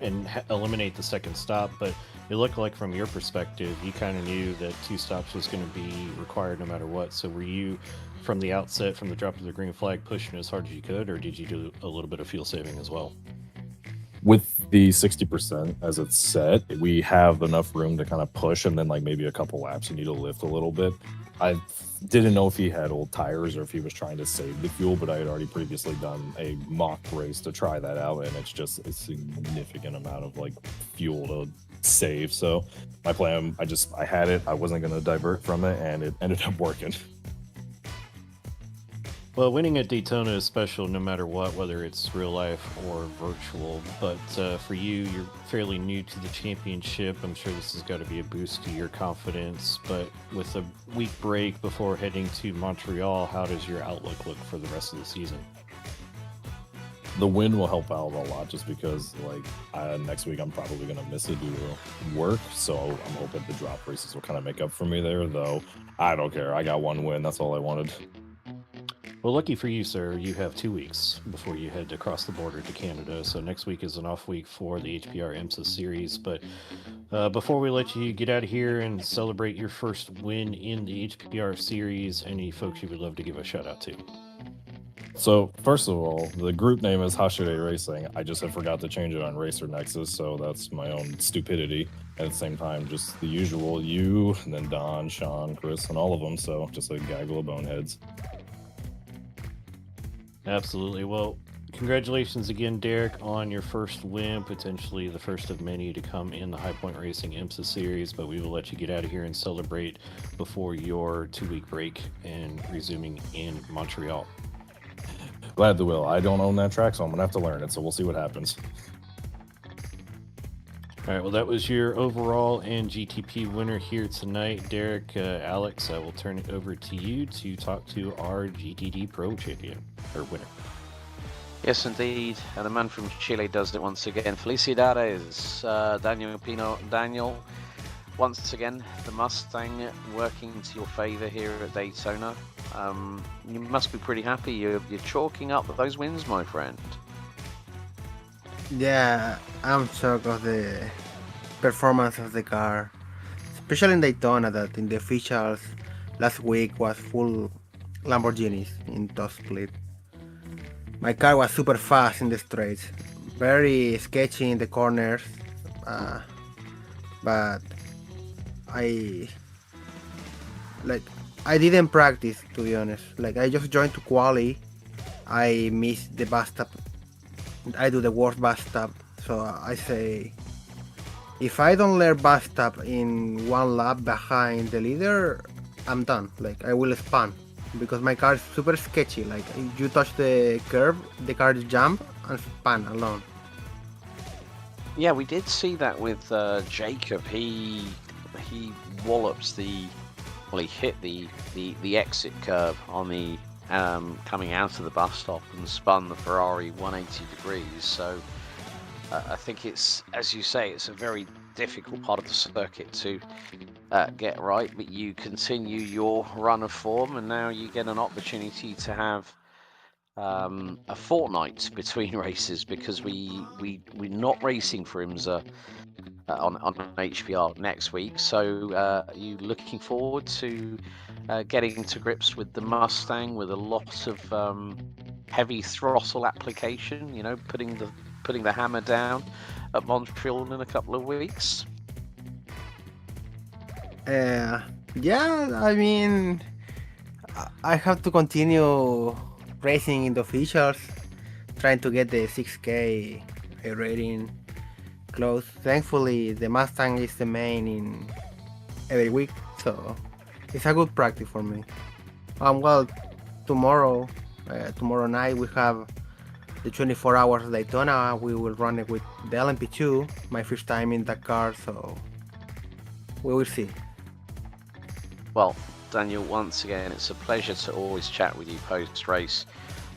and eliminate the second stop. But it looked like, from your perspective, you kind of knew that 2 stops was going to be required no matter what. So were you, from the outset, from the drop of the green flag, pushing as hard as you could, or did you do a little bit of fuel saving as well? With the 60% as it's set, we have enough room to kind of push, and then like maybe a couple laps you need to lift a little bit. I didn't know if he had old tires or if he was trying to save the fuel, but I had already previously done a mock race to try that out, and it's just a significant amount of like fuel to save. So my plan, I had it, I wasn't going to divert from it, and it ended up working. Well, winning at Daytona is special no matter what, whether it's real life or virtual. But for you, you're fairly new to the championship. I'm sure this has got to be a boost to your confidence. But with a week break before heading to Montreal, how does your outlook look for the rest of the season? The win will help out a lot, just because like next week I'm probably going to miss it due to work. So I'm hoping the drop races will kind of make up for me there, though I don't care. I got 1 win. That's all I wanted. Well, lucky for you, sir, you have 2 weeks before you head across the border to Canada. So next week is an off week for the HPR Imsa series. But before we let you get out of here and celebrate your first win in the HPR series, any folks you would love to give a shout out to? So first of all, the group name is Hashire Racing. I just had forgot to change it on Racer Nexus, so that's my own stupidity. At the same time, just the usual, you, and then Don, Sean, Chris, and all of them. So just a gaggle of boneheads. Absolutely. Well, congratulations again, Derek, on your first win, potentially the first of many to come in the High Point Racing IMSA series. But we will let you get out of here and celebrate before your 2-week break and resuming in Montreal. Glad to will. I don't own that track, so I'm gonna have to learn it. So we'll see what happens. All right, well, that was your overall and GTP winner here tonight, Derek. Alex, I will turn it over to you to talk to our GTD Pro champion, or winner. Yes, indeed. And the man from Chile does it once again. Felicidades, Daniel Pino. Daniel, once again, the Mustang working to your favor here at Daytona. You must be pretty happy. You're chalking up those wins, my friend. Yeah, I'm shocked of the performance of the car, especially in Daytona, that in the officials last week was full Lamborghinis in top split. My car was super fast in the straights, very sketchy in the corners, but I didn't practice, to be honest. Like, I just joined to quali, I missed the bus stop. I do the worst bus stop, so I say, if I don't learn bus stop in 1 lap behind the leader, I'm done. Like, I will spun, because my car is super sketchy. Like, if you touch the curb, the car jump and spun alone. Yeah, we did see that with Jacob. He wallops he hit the exit curve on the coming out of the bus stop and spun the Ferrari 180 degrees. So I think it's, as you say, it's a very difficult part of the circuit to get right, but you continue your run of form, and now you get an opportunity to have a fortnight between races, because we're not racing for Imsa on HPR next week. So are you looking forward to getting to grips with the Mustang with a lot of heavy throttle application, you know, putting the hammer down at Montreal in a couple of weeks? Yeah, I mean, I have to continue racing in the officials, trying to get the 6K rating close. Thankfully, the Mustang is the main in every week, so it's a good practice for me. Well, tomorrow night we have the 24 hours Daytona. We will run it with the LMP2, my first time in that car, so we will see. Well, Daniel, once again, it's a pleasure to always chat with you post-race.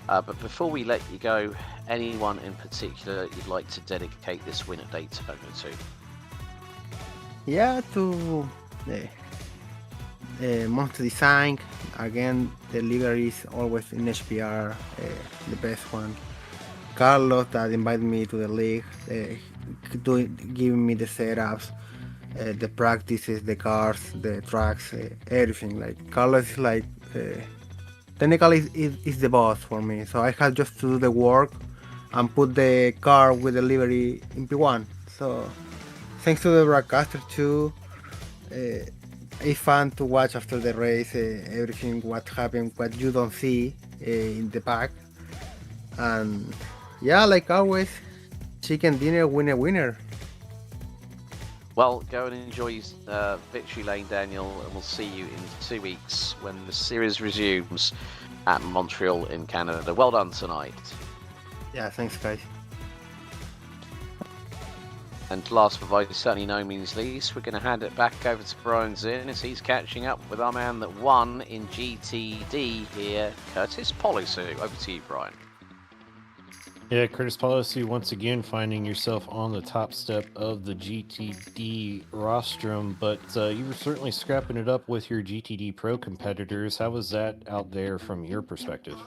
But before we let you go, anyone in particular you'd like to dedicate this win at Daytona to? Yeah, to Monster Design. Again, the livery is always in HPR, the best one. Carlos that invited me to the league, giving me the setups, the practices, the cars, the tracks, everything. Like Carlos is like technically is the boss for me. So I have just to do the work and put the car with the livery in P1. So thanks to the broadcaster too. It's fun to watch after the race, everything what happened, what you don't see in the back. And yeah, like always, chicken dinner, winner, winner. Well, go and enjoy Victory Lane, Daniel, and we'll see you in 2 weeks when the series resumes at Montreal in Canada. Well done tonight. Yeah, thanks guys. And last but by certainly no means least, we're going to hand it back over to Brian Zinn as he's catching up with our man that won in GTD here, Curtis Polisu. Over to you, Brian. Yeah, Curtis Policy, once again finding yourself on the top step of the GTD rostrum, but you were certainly scrapping it up with your GTD Pro competitors. How was that out there from your perspective?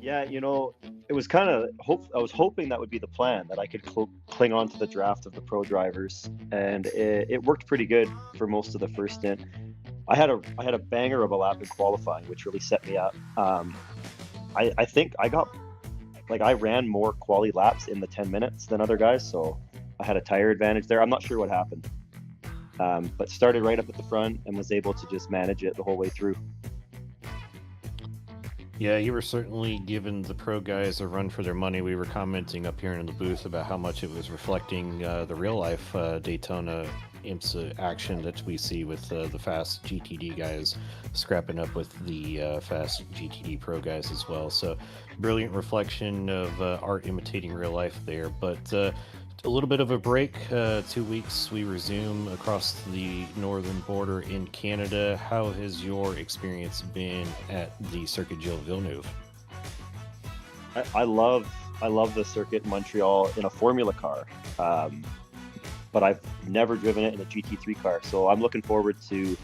Yeah, it was kind of I was hoping that would be the plan, that I could cling on to the draft of the pro drivers, and it worked pretty good for most of the first stint. I had a banger of a lap in qualifying, which really set me up. I think I ran more quali laps in the 10 minutes than other guys, so I had a tire advantage there. I'm not sure what happened, but started right up at the front and was able to just manage it the whole way through. Yeah, you were certainly giving the pro guys a run for their money. We were commenting up here in the booth about how much it was reflecting the real-life Daytona Imsa action that we see with the fast GTD guys scrapping up with the fast GTD Pro guys as well. So, brilliant reflection of art imitating real life there. But a little bit of a break. 2 weeks we resume across the northern border in Canada. How has your experience been at the Circuit Gilles Villeneuve? I love the circuit in Montreal in a Formula car, but I've never driven it in a GT3 car. So I'm looking forward to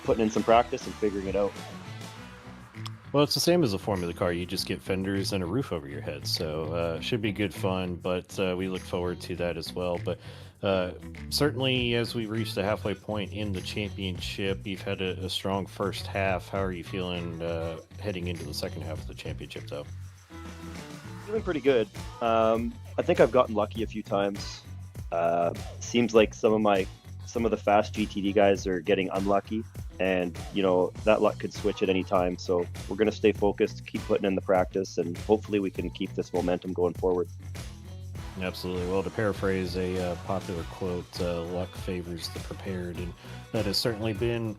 putting in some practice and figuring it out. Well, it's the same as a Formula car. You just get fenders and a roof over your head. So should be good fun, but we look forward to that as well. But certainly as we reach the halfway point in the championship, you've had a strong first half. How are you feeling heading into the second half of the championship, though? Feeling pretty good. I think I've gotten lucky a few times. Seems like some of the fast GTD guys are getting unlucky, and that luck could switch at any time. So we're going to stay focused, keep putting in the practice, and hopefully we can keep this momentum going forward. Absolutely. Well, to paraphrase a popular quote, luck favors the prepared, and that has certainly been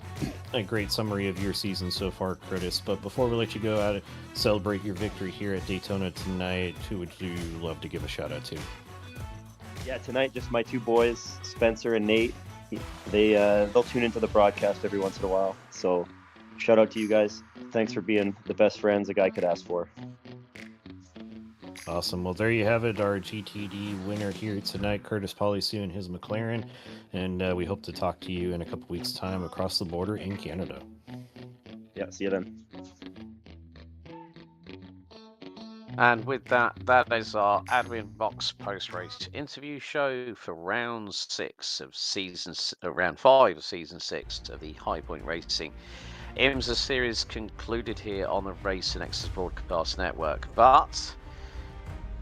a great summary of your season so far, Curtis. But before we let you go out and celebrate your victory here at Daytona tonight, who would you love to give a shout out to? Yeah, tonight just my two boys, Spencer and Nate. They'll tune into the broadcast every once in a while. So shout out to you guys. Thanks for being the best friends a guy could ask for. Awesome. Well, there you have it, our GTD winner here tonight, Curtis Polisu and his McLaren. And we hope to talk to you in a couple weeks' time across the border in Canada. Yeah, see you then. And with that, that is our Admin Box post-race interview show for round 5 of season 6 of the High Point Racing IMSA series, concluded here on the Racer Nexus broadcast network. But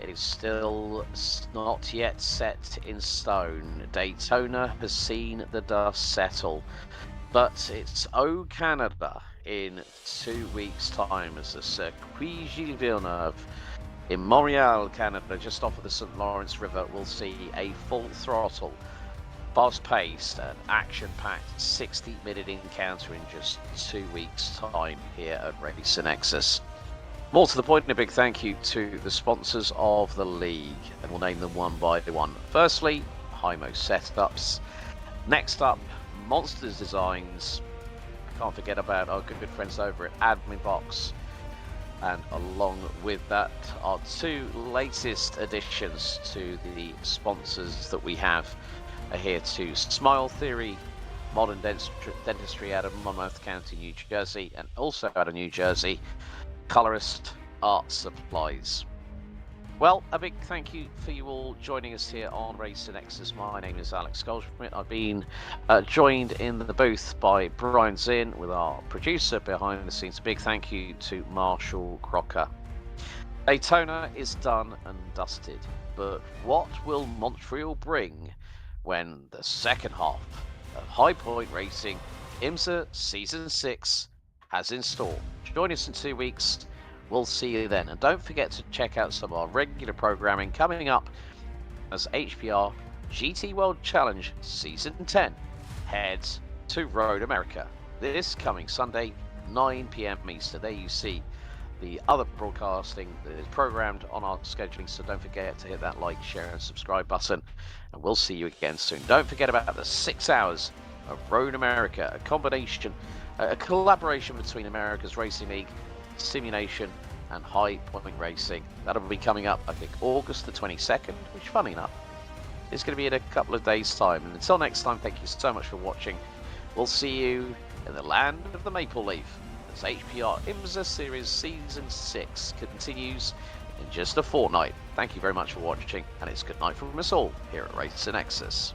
it is still not yet set in stone. Daytona has seen the dust settle, but it's Oh Canada in 2 weeks' time as the Circuit Gilles Villeneuve in Montreal, Canada, just off of the St. Lawrence River, will see a full throttle, fast-paced and action-packed 60-minute encounter in just 2 weeks' time here at Racer Nexus. More to the point, a big thank you to the sponsors of the league, and we'll name them one by one. Firstly, Hymo Setups. Next up, Monsters Designs. Can't forget about our good friends over at Admin Box. And along with that, our 2 latest additions to the sponsors that we have are here to Smile Theory, Modern Dentistry out of Monmouth County, New Jersey, and also out of New Jersey, Colorist Art Supplies. Well, a big thank you for you all joining us here on Racer Nexus. My name is Alex Goldschmidt. I've been joined in the booth by Brian Zinn with our producer behind the scenes. A big thank you to Marshall Crocker. Daytona is done and dusted, but what will Montreal bring when the second half of High Point Racing IMSA Season 6 has in store? Join us in 2 weeks. We'll see you then. And don't forget to check out some of our regular programming coming up as HPR GT World Challenge Season 10 heads to Road America this coming Sunday, 9 p.m. Eastern. There you see the other broadcasting that is programmed on our scheduling, so don't forget to hit that like, share and subscribe button, and we'll see you again soon. Don't forget about the 6 hours of Road America, a collaboration between America's Racing League, Simulation and High Point Racing. That'll be coming up, I think, August the 22nd, which, funny enough, is going to be in a couple of days' time. And until next time, thank you so much for watching. We'll see you in the land of the Maple Leaf as HPR IMSA Series Season 6 continues in just a fortnight. Thank you very much for watching, and it's good night from us all here at Racer Nexus.